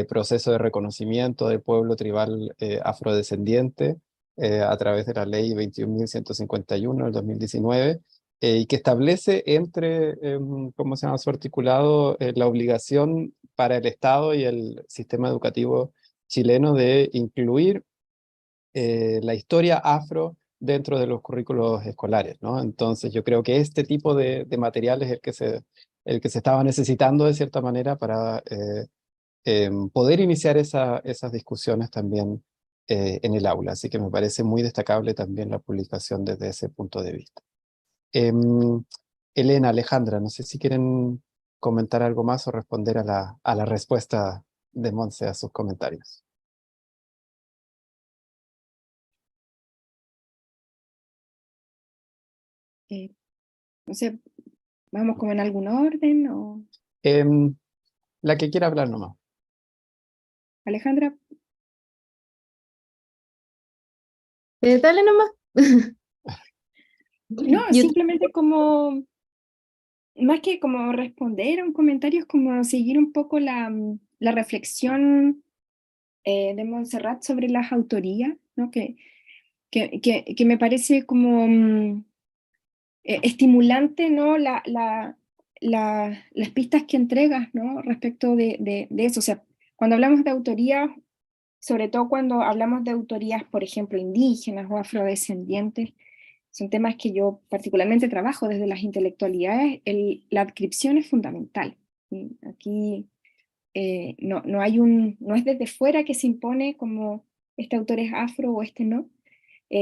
proceso de reconocimiento del pueblo tribal afrodescendiente a través de la ley 21.151 del 2019, y que establece entre, ¿cómo se llama su articulado?, la obligación para el Estado y el sistema educativo chileno de incluir la historia afro dentro de los currículos escolares, ¿no? Entonces yo creo que este tipo de material es el que se estaba necesitando de cierta manera para poder iniciar esas discusiones también en el aula. Así que me parece muy destacable también la publicación desde ese punto de vista. Elena, Alejandra, no sé si quieren comentar algo más o responder a la respuesta de Montse a sus comentarios. No sé, ¿vamos como en algún orden? O La que quiera hablar nomás. Alejandra, Dale nomás. no, Yo- simplemente como, más que como responder a un comentario, es como seguir un poco la reflexión de Montserrat sobre las autorías, ¿no? Que me parece como estimulante, ¿no? Las pistas que entregas, ¿no? Respecto de eso. O sea, cuando hablamos de autoría, sobre todo cuando hablamos de autorías, por ejemplo, indígenas o afrodescendientes, son temas que yo particularmente trabajo desde las intelectualidades. La adscripción es fundamental. ¿Sí? Aquí no es desde fuera que se impone como este autor es afro o este no,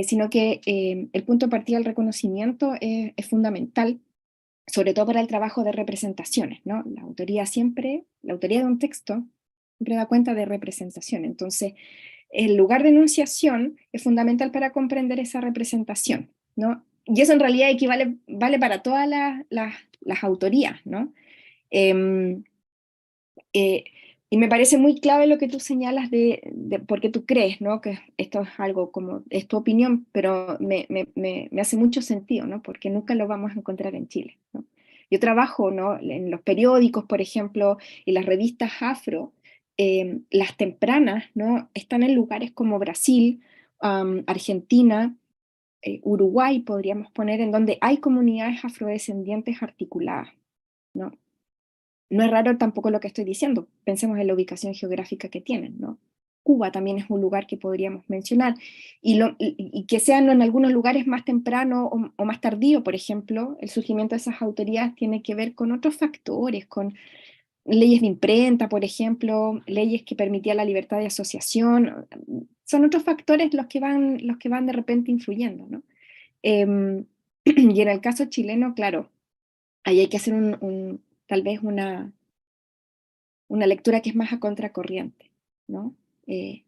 sino que el punto de partida del reconocimiento es fundamental, sobre todo para el trabajo de representaciones, ¿no? La autoría de un texto siempre da cuenta de representación. Entonces, el lugar de enunciación es fundamental para comprender esa representación, ¿no? Y eso en realidad vale para todas las autorías, ¿no? Eh, eh, y me parece muy clave lo que tú señalas porque tú crees, ¿no? Que esto es algo como, es tu opinión, pero me hace mucho sentido, ¿no? Porque nunca lo vamos a encontrar en Chile, ¿no? Yo trabajo, ¿no? En los periódicos, por ejemplo, y las revistas afro, las tempranas, ¿no? Están en lugares como Brasil, Argentina, Uruguay, podríamos poner, en donde hay comunidades afrodescendientes articuladas, ¿no? No es raro tampoco lo que estoy diciendo, pensemos en la ubicación geográfica que tienen, ¿no? Cuba también es un lugar que podríamos mencionar, y que sean en algunos lugares más temprano o más tardío, por ejemplo, el surgimiento de esas autoridades tiene que ver con otros factores, con leyes de imprenta, por ejemplo, leyes que permitían la libertad de asociación, son otros factores los que van de repente influyendo, ¿no? Y en el caso chileno, claro, ahí hay que hacer tal vez una lectura que es más a contracorriente, ¿no? Aquí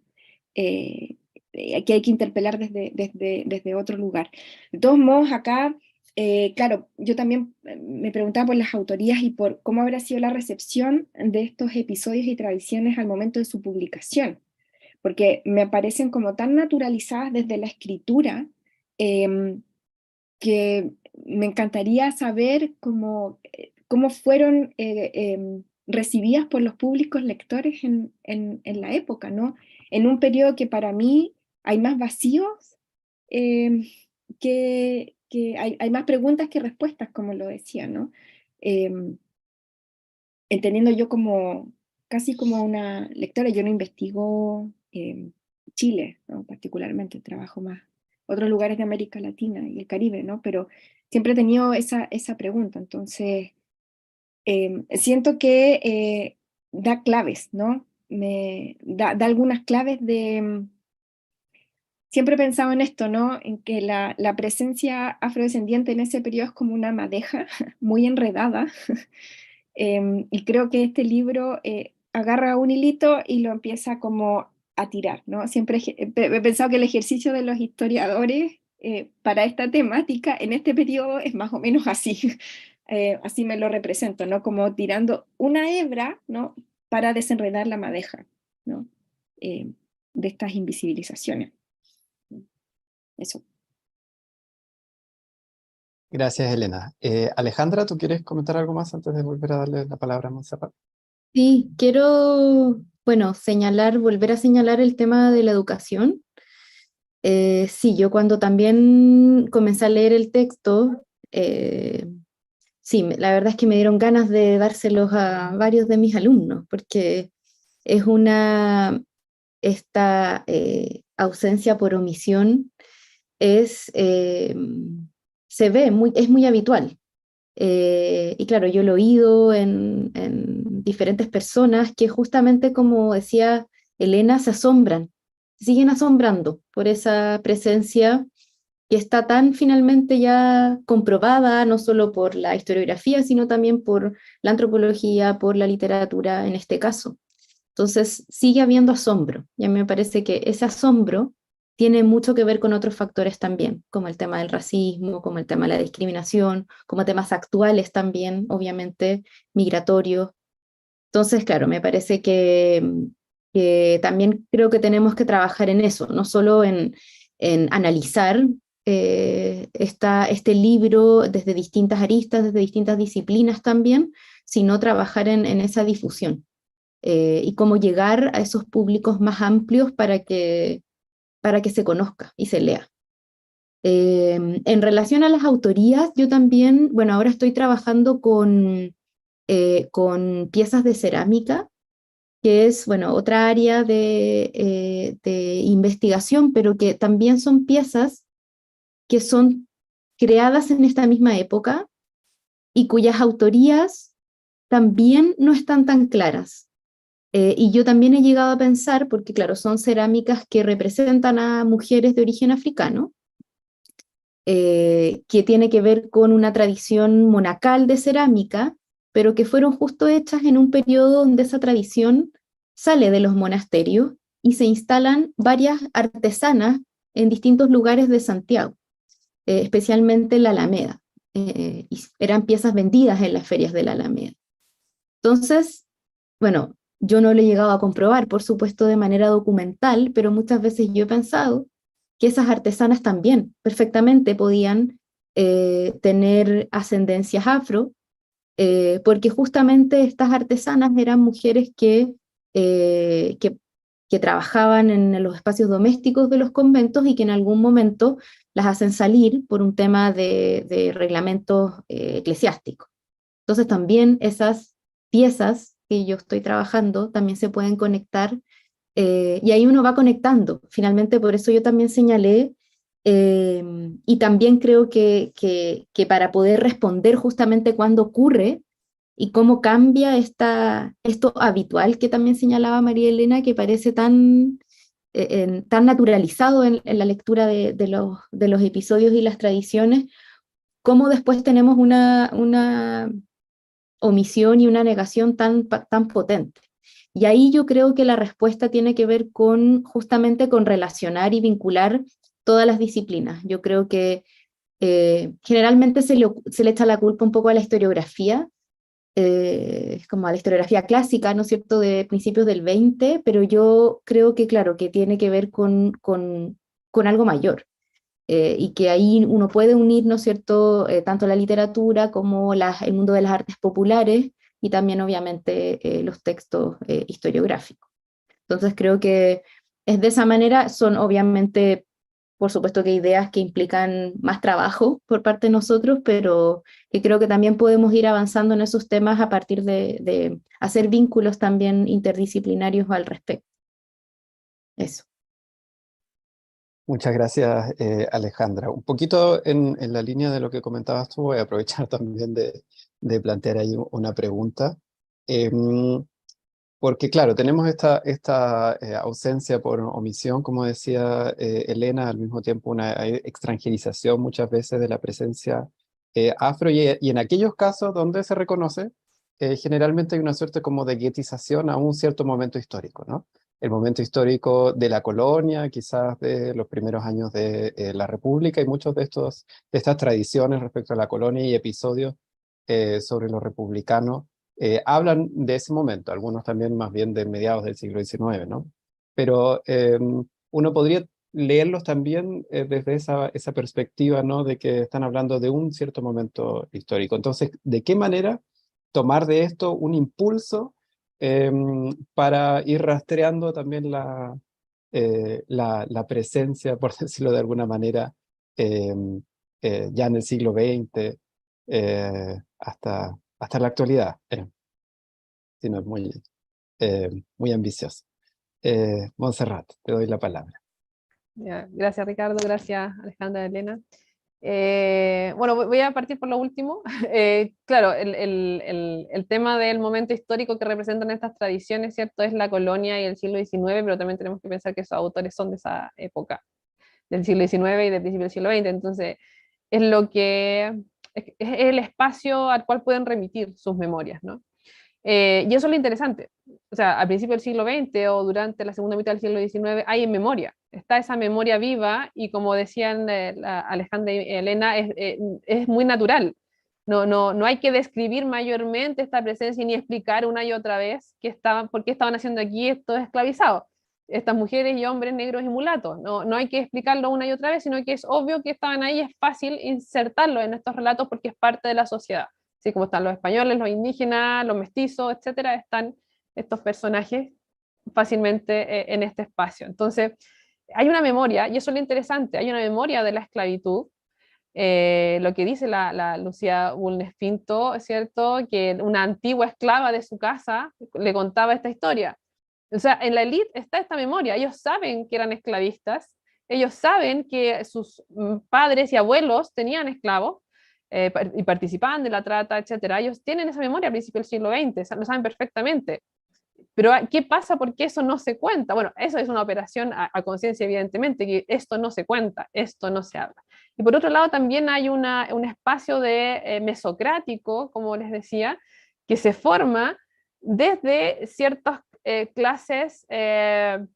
hay que interpelar desde otro lugar. De todos modos, acá, claro, yo también me preguntaba por las autorías y por cómo habrá sido la recepción de estos episodios y tradiciones al momento de su publicación, porque me aparecen como tan naturalizadas desde la escritura, que me encantaría saber cómo fueron recibidas por los públicos lectores en la época, ¿no? en un periodo que para mí hay más vacíos, que hay más preguntas que respuestas, como lo decía, ¿no? Entendiendo yo como, casi como una lectora, yo no investigo Chile, ¿no? Particularmente, trabajo más otros lugares de América Latina y el Caribe, ¿no? Pero siempre he tenido esa pregunta, entonces siento que da claves, ¿no? Da algunas claves de... Siempre he pensado en esto, ¿no? En que la presencia afrodescendiente en ese periodo es como una madeja muy enredada. Y creo que este libro agarra un hilito y lo empieza como a tirar, ¿no? Siempre he pensado que el ejercicio de los historiadores para esta temática en este periodo es más o menos así. Así me lo represento, ¿no? Como tirando una hebra, ¿no? Para desenredar la madeja, ¿no? De estas invisibilizaciones. Eso. Gracias, Elena. Alejandra, ¿tú quieres comentar algo más antes de volver a darle la palabra a Montserrat? Sí, quiero, bueno, volver a señalar el tema de la educación. Sí, yo cuando también comencé a leer el texto, sí, la verdad es que me dieron ganas de dárselos a varios de mis alumnos, porque es esta ausencia por omisión es, se ve, es muy habitual. Y claro, yo lo he oído en diferentes personas que justamente como decía Elena, se asombran, siguen asombrando por esa presencia que está tan finalmente ya comprobada, no solo por la historiografía, sino también por la antropología, por la literatura en este caso. Entonces sigue habiendo asombro, y a mí me parece que ese asombro tiene mucho que ver con otros factores también, como el tema del racismo, como el tema de la discriminación, como temas actuales también, obviamente, migratorios. Entonces, claro, me parece que también creo que tenemos que trabajar en eso, no solo en analizar este libro desde distintas aristas, desde distintas disciplinas también, sino trabajar en esa difusión y cómo llegar a esos públicos más amplios para que se conozca y se lea. En relación a las autorías, yo también, bueno, ahora estoy trabajando con piezas de cerámica, que es, bueno, otra área de investigación, pero que también son piezas que son creadas en esta misma época y cuyas autorías también no están tan claras. Y yo también he llegado a pensar, porque claro, son cerámicas que representan a mujeres de origen africano, que tiene que ver con una tradición monacal de cerámica, pero que fueron justo hechas en un periodo donde esa tradición sale de los monasterios y se instalan varias artesanas en distintos lugares de Santiago, especialmente en la Alameda. Y eran piezas vendidas en las ferias de la Alameda. Entonces, bueno, yo no lo he llegado a comprobar, por supuesto, de manera documental, pero muchas veces yo he pensado que esas artesanas también perfectamente podían tener ascendencias afro, porque justamente estas artesanas eran mujeres que trabajaban en los espacios domésticos de los conventos y que en algún momento las hacen salir por un tema de reglamentos eclesiásticos. Entonces también esas piezas que yo estoy trabajando también se pueden conectar y ahí uno va conectando. Finalmente, por eso yo también señalé y también creo que para poder responder justamente cuándo ocurre y cómo cambia esto habitual que también señalaba María Elena, que parece tan naturalizado en la lectura de los episodios y las tradiciones, cómo después tenemos una omisión y una negación tan potente. Y ahí yo creo que la respuesta tiene que ver justamente con relacionar y vincular todas las disciplinas. Yo creo que generalmente se le echa la culpa un poco a la historiografía, como a la historiografía clásica, ¿no es cierto?, de principios del 20, pero yo creo que, claro, que tiene que ver con algo mayor. Y que ahí uno puede unir, ¿no es cierto?, tanto la literatura como el mundo de las artes populares y también obviamente los textos historiográficos. Entonces creo que es de esa manera. Son obviamente, por supuesto que ideas que implican más trabajo por parte de nosotros, pero que creo que también podemos ir avanzando en esos temas a partir de hacer vínculos también interdisciplinarios al respecto. Eso. Muchas gracias, Alejandra. Un poquito en la línea de lo que comentabas tú, voy a aprovechar también de plantear ahí una pregunta. Porque claro, tenemos esta ausencia por omisión, como decía Elena, al mismo tiempo una extranjerización muchas veces de la presencia afro, y en aquellos casos donde se reconoce, generalmente hay una suerte como de guetización a un cierto momento histórico, ¿no? El momento histórico de la colonia, quizás de los primeros años de la República, y muchos de estas tradiciones respecto a la colonia y episodios sobre los republicanos hablan de ese momento, algunos también más bien de mediados del siglo XIX, ¿no? Pero uno podría leerlos también desde esa perspectiva, ¿no? De que están hablando de un cierto momento histórico. Entonces, ¿de qué manera tomar de esto un impulso para ir rastreando también la presencia, por decirlo de alguna manera, ya en el siglo XX hasta la actualidad? Si no es muy ambicioso. Montserrat, te doy la palabra. Ya, gracias Ricardo, gracias Alejandra, Elena. Bueno, voy a partir por lo último. Claro, el tema del momento histórico que representan estas tradiciones, ¿cierto? Es la colonia y el siglo XIX, pero también tenemos que pensar que esos autores son de esa época, del siglo XIX y del principio del siglo XX. Entonces, es es el espacio al cual pueden remitir sus memorias, ¿no? Y eso es lo interesante. O sea, al principio del siglo XX o durante la segunda mitad del siglo XIX hay memoria, está esa memoria viva y como decían Alejandra y Elena, es muy natural. No hay que describir mayormente esta presencia ni explicar una y otra vez por qué estaban haciendo aquí estos esclavizados, estas mujeres y hombres negros y mulatos. No hay que explicarlo una y otra vez, sino que es obvio que estaban ahí, es fácil insertarlo en estos relatos porque es parte de la sociedad. Así como están los españoles, los indígenas, los mestizos, etcétera, están estos personajes fácilmente en este espacio. Entonces, hay una memoria, y eso es lo interesante, hay una memoria de la esclavitud. Lo que dice la Lucía Bulnes Pinto, es cierto, que una antigua esclava de su casa le contaba esta historia. O sea, en la élite está esta memoria, ellos saben que eran esclavistas, ellos saben que sus padres y abuelos tenían esclavos, y participaban de la trata, etcétera. Ellos tienen esa memoria a principios del siglo XX, lo saben perfectamente. Pero ¿qué pasa? ¿Por qué eso no se cuenta? Bueno, eso es una operación a conciencia, evidentemente, que esto no se cuenta, esto no se habla. Y por otro lado, también hay un espacio de mesocrático, como les decía, que se forma desde ciertas clases que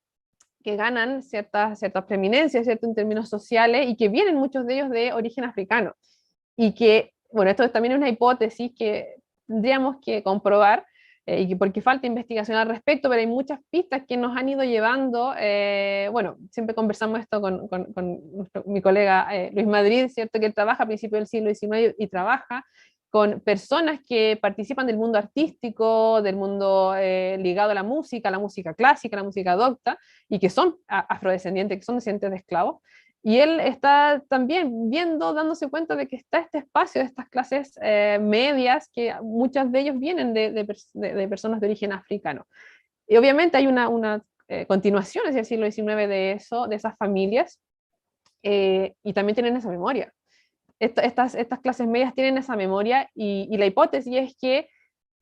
ganan ciertas preeminencias, ¿cierto? En términos sociales, y que vienen muchos de ellos de origen africano. Y que, bueno, esto también es una hipótesis que tendríamos que comprobar, porque falta investigación al respecto, pero hay muchas pistas que nos han ido llevando. Bueno, siempre conversamos esto con mi colega Luis Madrid, ¿cierto? Que él trabaja a principios del siglo XIX y trabaja con personas que participan del mundo artístico, del mundo ligado a la música clásica, la música docta, y que son afrodescendientes, que son descendientes de esclavos. Y él está también viendo, dándose cuenta de que está este espacio de estas clases medias, que muchas de ellos vienen de personas de origen africano. Y obviamente hay una continuación hacia el siglo XIX de eso, de esas familias, y también tienen esa memoria. Estas clases medias tienen esa memoria, y la hipótesis es que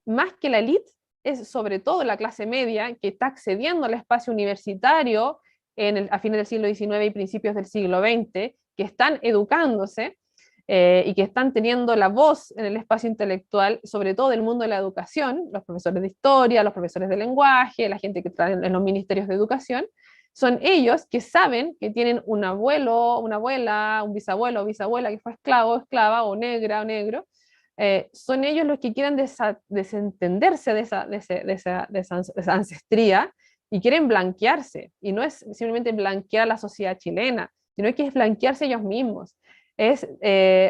más que la élite, es sobre todo la clase media que está accediendo al espacio universitario a fines del siglo XIX y principios del siglo XX, que están educándose y que están teniendo la voz en el espacio intelectual, sobre todo del mundo de la educación, los profesores de historia, los profesores de lenguaje, la gente que está en los ministerios de educación. Son ellos que saben que tienen un abuelo, una abuela, un bisabuelo o bisabuela que fue esclavo, esclava, o negra o negro. Son ellos los que quieren desentenderse de esa ancestría y quieren blanquearse. Y no es simplemente blanquear a la sociedad chilena, sino que es blanquearse ellos mismos. Es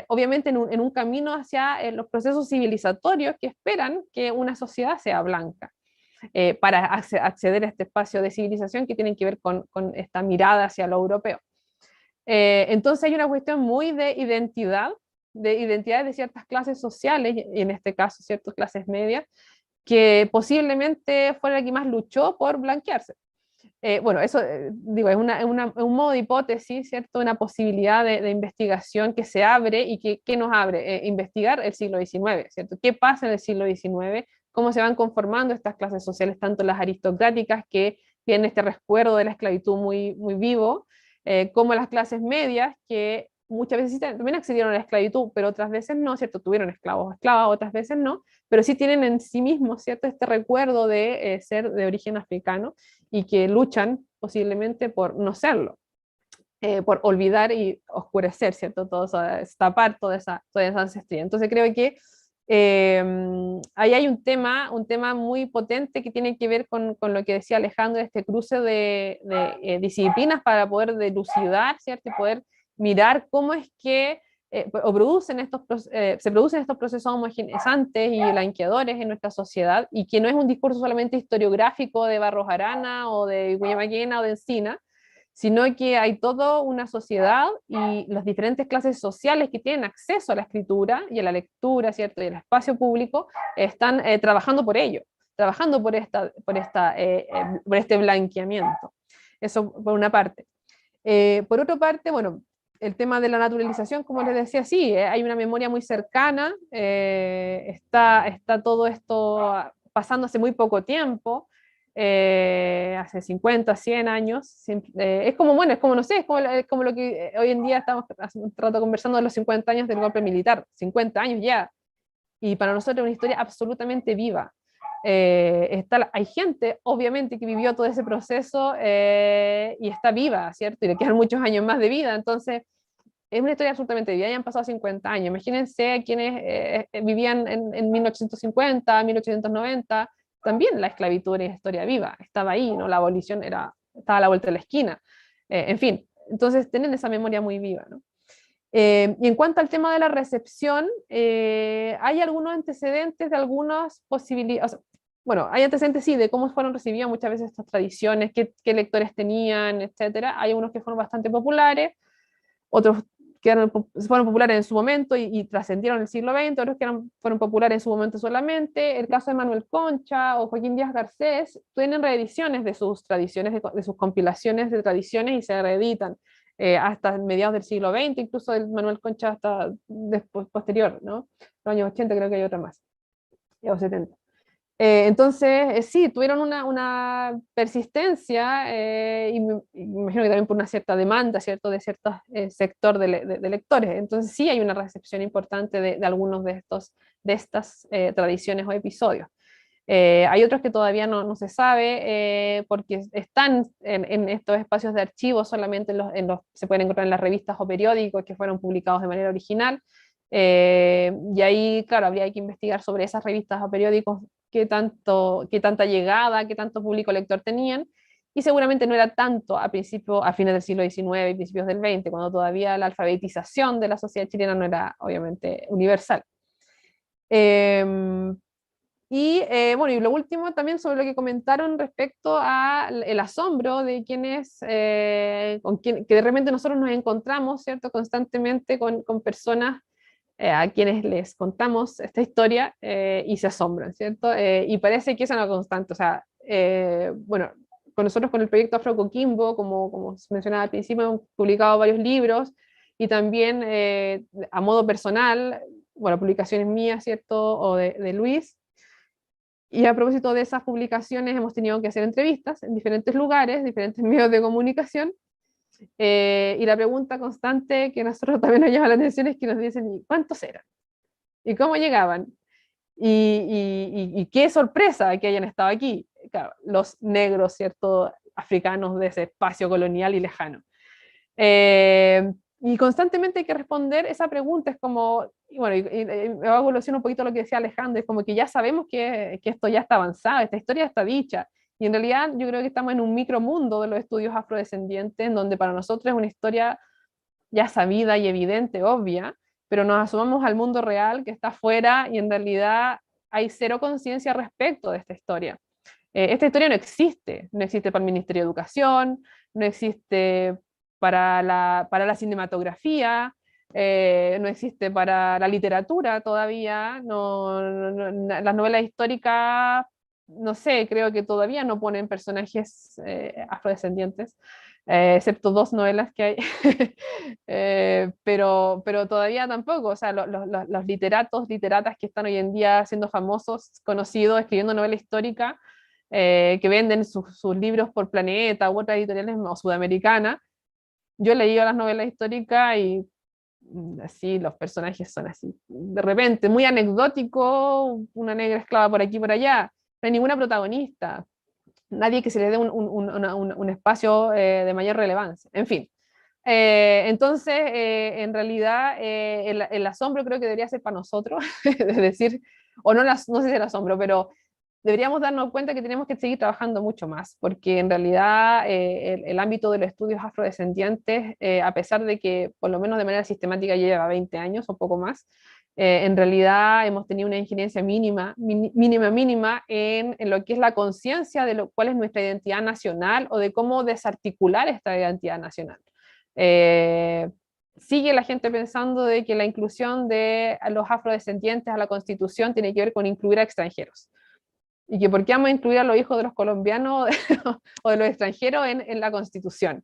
obviamente en un camino hacia los procesos civilizatorios que esperan que una sociedad sea blanca. para acceder a este espacio de civilización que tienen que ver con esta mirada hacia lo europeo. Entonces hay una cuestión muy de identidad de ciertas clases sociales, y en este caso ciertas clases medias, que posiblemente fuera la que más luchó por blanquearse. Bueno, eso digo, es un modo de hipótesis, ¿cierto? Una posibilidad de investigación que se abre y que nos abre. Investigar el siglo XIX, ¿cierto? ¿Qué pasa en el siglo XIX? ¿Cómo se van conformando estas clases sociales, tanto las aristocráticas que tienen este recuerdo de la esclavitud muy, muy vivo, como las clases medias que muchas veces también accedieron a la esclavitud, pero otras veces no, ¿cierto? Tuvieron esclavos o esclavas, otras veces no, pero sí tienen en sí mismos, ¿cierto? Este recuerdo de ser de origen africano y que luchan posiblemente por no serlo, por olvidar y oscurecer, ¿cierto? Todo eso, tapar toda esa ancestría. Entonces creo que ahí hay un tema muy potente que tiene que ver con lo que decía Alejandro, este cruce de disciplinas para poder dilucidar, ¿cierto? Y poder mirar cómo es que se producen estos procesos homogeneizantes y blanqueadores en nuestra sociedad, y que no es un discurso solamente historiográfico de Barros Arana o de Guayamaquena o de Encina, sino que hay toda una sociedad y las diferentes clases sociales que tienen acceso a la escritura y a la lectura, ¿cierto? Y al espacio público, están trabajando por ello, trabajando por este blanqueamiento. Eso por una parte. Por otra parte, bueno, el tema de la naturalización, como les decía, sí, hay una memoria muy cercana, está todo esto pasando hace muy poco tiempo, hace 50, 100 años, es como, bueno, es como, no sé, es como lo que hoy en día estamos hace un rato conversando de los 50 años del golpe militar, 50 años ya, y para nosotros es una historia absolutamente viva. Hay gente, obviamente, que vivió todo ese proceso y está viva, ¿cierto? Y le quedan muchos años más de vida, entonces es una historia absolutamente viva, ya han pasado 50 años. Imagínense quienes vivían en 1850, 1890, también la esclavitud era historia viva, estaba ahí, ¿no? La abolición estaba a la vuelta de la esquina. En fin, entonces tienen esa memoria muy viva, ¿no? Y en cuanto al tema de la recepción, hay algunos antecedentes de algunas posibilidades, o sea, bueno, hay antecedentes sí de cómo fueron recibidas muchas veces estas tradiciones, qué lectores tenían, etcétera. Hay unos que fueron bastante populares, otros que fueron populares en su momento y trascendieron el siglo XX, otros que fueron populares en su momento solamente. El caso de Manuel Concha o Joaquín Díaz Garcés tienen reediciones de sus tradiciones, de sus compilaciones de tradiciones, y se reeditan hasta mediados del siglo XX, incluso el Manuel Concha hasta después, posterior, ¿no? Los años 80 creo que hay otra más, o 70. Entonces, sí, tuvieron una persistencia y me imagino que también por una cierta demanda, ¿cierto?, de cierto sector de lectores. Entonces, sí hay una recepción importante de algunos de estas tradiciones o episodios. Hay otros que todavía no se sabe porque están en estos espacios de archivo, solamente se pueden encontrar en las revistas o periódicos que fueron publicados de manera original. Y ahí, claro, habría que investigar sobre esas revistas o periódicos qué tanta llegada, qué tanto público lector tenían, y seguramente no era tanto a fines del siglo XIX y principios del XX, cuando todavía la alfabetización de la sociedad chilena no era obviamente universal. Bueno, y lo último también sobre lo que comentaron respecto al asombro de quienes, que de repente nosotros nos encontramos, ¿cierto?, constantemente con personas a quienes les contamos esta historia y se asombran, ¿cierto? Y parece que es una constante, o sea, bueno, con nosotros con el proyecto Afro Coquimbo, como se mencionaba al principio, hemos publicado varios libros y también a modo personal, bueno, publicaciones mías, ¿cierto? O de Luis. Y a propósito de esas publicaciones hemos tenido que hacer entrevistas en diferentes lugares, diferentes medios de comunicación. Y la pregunta constante que a nosotros también nos llama la atención es que nos dicen, ¿y cuántos eran? ¿Y cómo llegaban? Y qué sorpresa que hayan estado aquí. Claro, los negros, ¿cierto?, africanos de ese espacio colonial y lejano. Y constantemente hay que responder esa pregunta, es como, y bueno, me va a evolucionar un poquito lo que decía Alejandro, es como que ya sabemos que esto ya está avanzado, esta historia está dicha, y en realidad yo creo que estamos en un micromundo de los estudios afrodescendientes, en donde para nosotros es una historia ya sabida y evidente, obvia, pero nos asomamos al mundo real que está afuera y en realidad hay cero conciencia respecto de esta historia. Esta historia no existe para el Ministerio de Educación, no existe para la cinematografía, no existe para la literatura todavía, las novelas históricas, no sé, creo que todavía no ponen personajes afrodescendientes, excepto 2 novelas que hay, pero todavía tampoco, o sea, los literatos, literatas que están hoy en día siendo famosos, conocidos, escribiendo novela histórica, que venden sus libros por Planeta u otras editoriales o sudamericanas. Yo he leído las novelas históricas y así los personajes son así, de repente, muy anecdótico, una negra esclava por aquí y por allá, no hay ninguna protagonista, nadie que se le dé un espacio de mayor relevancia, en fin. Entonces, en realidad, el asombro creo que debería ser para nosotros, es decir, o no, no sé si el asombro, pero deberíamos darnos cuenta que tenemos que seguir trabajando mucho más, porque en realidad el ámbito de los estudios afrodescendientes, a pesar de que por lo menos de manera sistemática lleva 20 años o poco más, en realidad hemos tenido una injerencia mínima en lo que es la conciencia de cuál es nuestra identidad nacional o de cómo desarticular esta identidad nacional. Sigue la gente pensando de que la inclusión de los afrodescendientes a la Constitución tiene que ver con incluir a extranjeros. Y que por qué vamos a incluir a los hijos de los colombianos o de los extranjeros en la Constitución.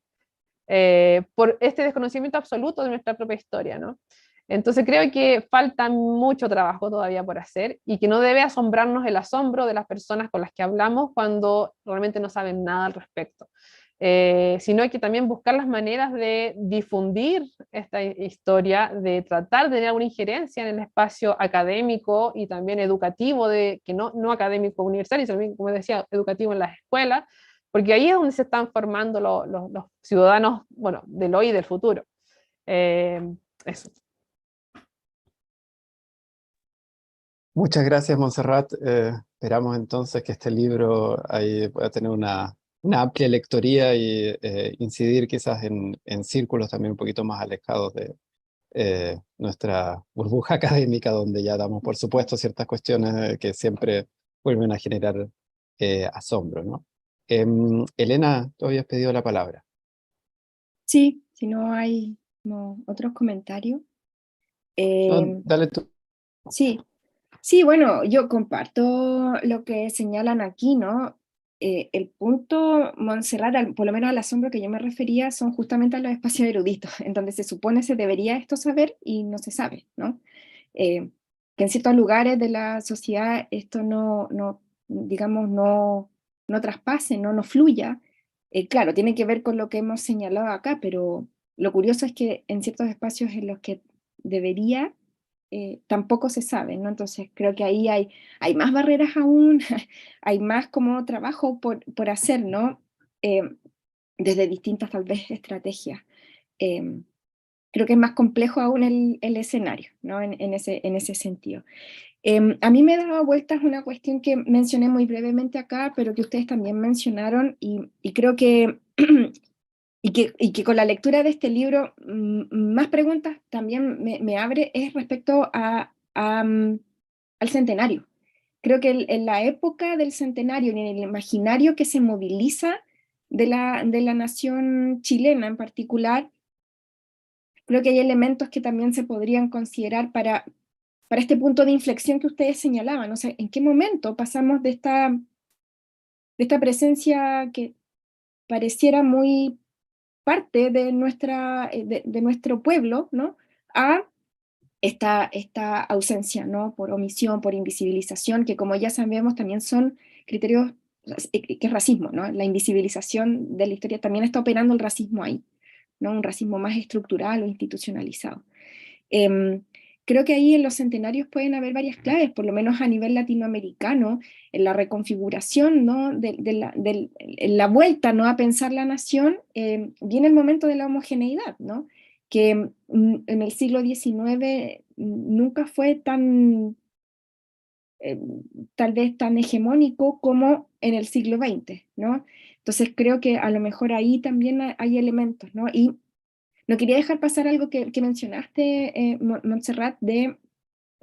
Por este desconocimiento absoluto de nuestra propia historia, ¿no? Entonces creo que falta mucho trabajo todavía por hacer y que no debe asombrarnos el asombro de las personas con las que hablamos cuando realmente no saben nada al respecto. Sino hay que también buscar las maneras de difundir esta historia, de tratar de tener alguna injerencia en el espacio académico y también educativo, que no académico universitario, sino, como decía, educativo en las escuelas, porque ahí es donde se están formando los ciudadanos, bueno, del hoy y del futuro. Eso. Muchas gracias, Montserrat. Esperamos entonces que este libro ahí pueda tener una amplia lectoría y incidir quizás en círculos también un poquito más alejados de nuestra burbuja académica, donde ya damos por supuesto ciertas cuestiones que siempre vuelven a generar asombro, ¿no? Elena, tú habías pedido la palabra. Sí, si no hay otros comentarios. No, dale tú. Sí, sí, bueno, yo comparto lo que señalan aquí, ¿no? El punto, Montserrat, por lo menos al asombro que yo me refería, son justamente a los espacios eruditos, en donde se supone se debería esto saber y no se sabe, ¿no? Que en ciertos lugares de la sociedad esto digamos, no traspase, no fluya. Claro, tiene que ver con lo que hemos señalado acá, pero lo curioso es que en ciertos espacios en los que debería, tampoco se sabe, ¿no? Entonces creo que ahí hay más barreras aún, hay más como trabajo por hacer, ¿no? Desde distintas tal vez estrategias. Creo que es más complejo aún el escenario, ¿no? En ese sentido. A mí me daba vueltas una cuestión que mencioné muy brevemente acá, pero que ustedes también mencionaron, y creo que, y que con la lectura de este libro, más preguntas también me abre, es respecto al centenario. Creo que en la época del centenario, en el imaginario que se moviliza de la nación chilena en particular, creo que hay elementos que también se podrían considerar para este punto de inflexión que ustedes señalaban. O sea, ¿en qué momento pasamos de esta presencia que pareciera muy parte de nuestro pueblo, ¿no? A esta ausencia, ¿no? Por omisión, por invisibilización, que como ya sabemos también son criterios, que es racismo, ¿no? La invisibilización de la historia también está operando el racismo ahí, ¿no? Un racismo más estructural o institucionalizado. Creo que ahí en los centenarios pueden haber varias claves, por lo menos a nivel latinoamericano, en la reconfiguración, ¿no? En la vuelta, ¿no? A pensar la nación, viene el momento de la homogeneidad, ¿no? Que en el siglo XIX nunca fue tal vez tan hegemónico como en el siglo XX, ¿no? Entonces creo que a lo mejor ahí también hay elementos, ¿no? Y no quería dejar pasar algo que mencionaste, Montserrat, de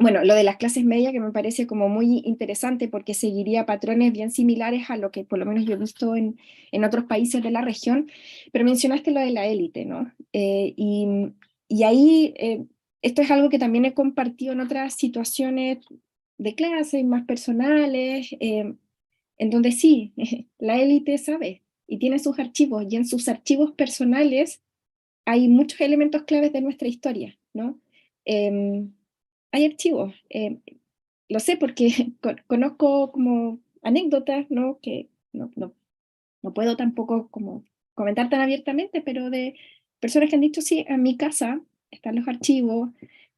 bueno, lo de las clases medias que me parece como muy interesante porque seguiría patrones bien similares a lo que por lo menos yo he visto en otros países de la región, pero mencionaste lo de la élite, ¿no? Y ahí esto es algo que también he compartido en otras situaciones de clase, más personales, en donde sí, la élite sabe y tiene sus archivos, y en sus archivos personales hay muchos elementos claves de nuestra historia, ¿no? Hay archivos, lo sé porque conozco como anécdotas, ¿no? Que no puedo tampoco como comentar tan abiertamente, pero de personas que han dicho, sí, en mi casa están los archivos,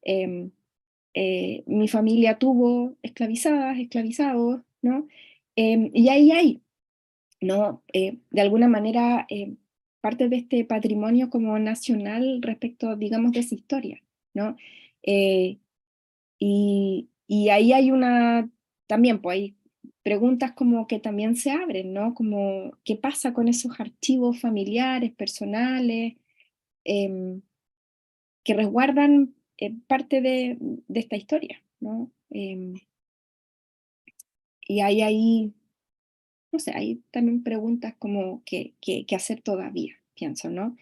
em, mi familia tuvo esclavizadas, esclavizados, ¿no? Y ahí hay, ¿no? De alguna manera, parte de este patrimonio como nacional respecto, digamos, de esa historia, ¿no? Eh, y ahí hay también, pues hay preguntas como que también se abren, ¿no? Como, ¿qué pasa con esos archivos familiares, personales, em, que resguardan parte de esta historia, ¿no? Y ahí, no sé, hay también preguntas como que hacer todavía, pienso, ¿no?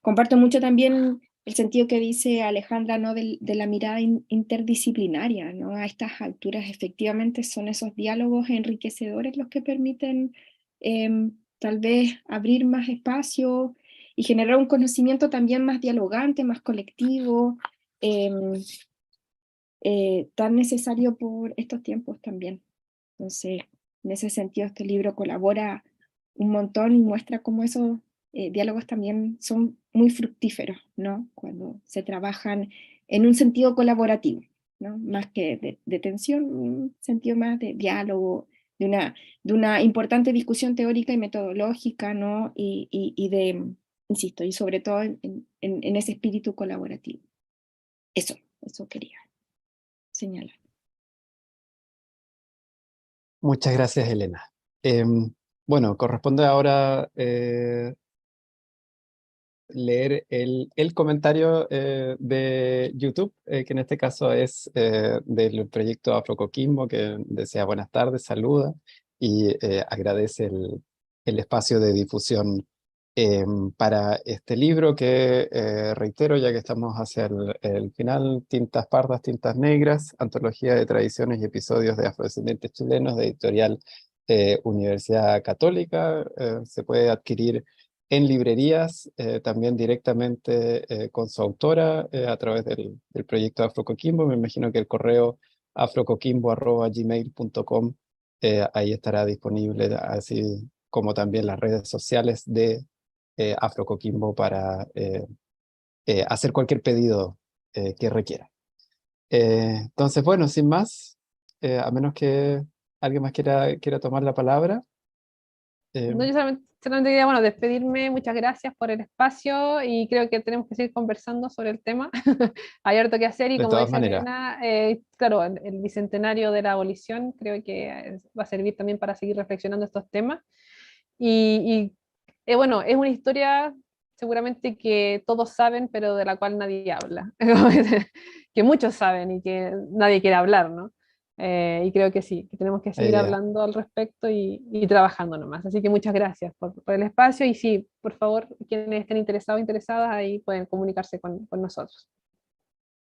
Comparto mucho también el sentido que dice Alejandra, ¿no? De la mirada interdisciplinaria, ¿no? A estas alturas efectivamente son esos diálogos enriquecedores los que permiten tal vez abrir más espacio y generar un conocimiento también más dialogante, más colectivo, em, tan necesario por estos tiempos también. Entonces, en ese sentido, este libro colabora un montón y muestra cómo esos diálogos también son muy fructíferos, ¿no? Cuando se trabajan en un sentido colaborativo, ¿no? Más que de tensión, un sentido más de diálogo, de una importante discusión teórica y metodológica, ¿no? Y de, insisto, y sobre todo en ese espíritu colaborativo. Eso quería señalar. Muchas gracias, Elena. Bueno, corresponde ahora leer el comentario de YouTube, que en este caso es del proyecto Afro Coquimbo, que desea buenas tardes, saluda y agradece el espacio de difusión para este libro que, reitero, ya que estamos hacia el final, Tintas Pardas, Tintas Negras, Antología de Tradiciones y Episodios de Afrodescendientes Chilenos, de editorial Universidad Católica. Se puede adquirir en librerías, también directamente con su autora a través del proyecto Afro Coquimbo. Me imagino que el correo afrocoquimbo@gmail.com, ahí estará disponible, así como también las redes sociales de Afro Coquimbo para hacer cualquier pedido que requiera. Entonces, bueno, sin más, a menos que alguien más quiera tomar la palabra. No, yo solamente quería, bueno, despedirme, muchas gracias por el espacio y creo que tenemos que seguir conversando sobre el tema. Hay harto que hacer y De como todas dice maneras, Elena, claro, el bicentenario de la abolición creo que va a servir también para seguir reflexionando estos temas. Bueno, es una historia seguramente que todos saben, pero de la cual nadie habla. Que muchos saben y que nadie quiere hablar, ¿no? Y creo que sí, que tenemos que seguir idea. hablando al respecto y trabajando nomás. Así que muchas gracias por el espacio y sí, por favor, quienes estén interesados o interesadas, ahí pueden comunicarse con nosotros.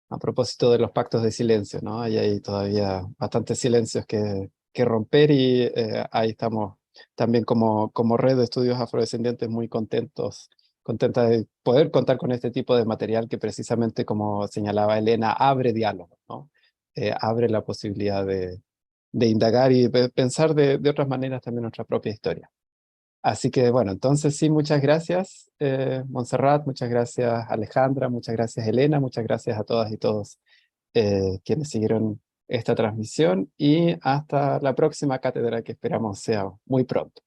A propósito de los pactos de silencio, ¿no? Hay todavía bastantes silencios que romper y ahí estamos también como red de estudios afrodescendientes muy contentas de poder contar con este tipo de material que precisamente, como señalaba Elena, abre diálogo, ¿no? Abre la posibilidad de indagar y pensar de otras maneras también nuestra propia historia. Así que bueno, entonces sí, muchas gracias Montserrat, muchas gracias Alejandra, muchas gracias Elena, muchas gracias a todas y todos quienes siguieron esta transmisión y hasta la próxima cátedra que esperamos sea muy pronto.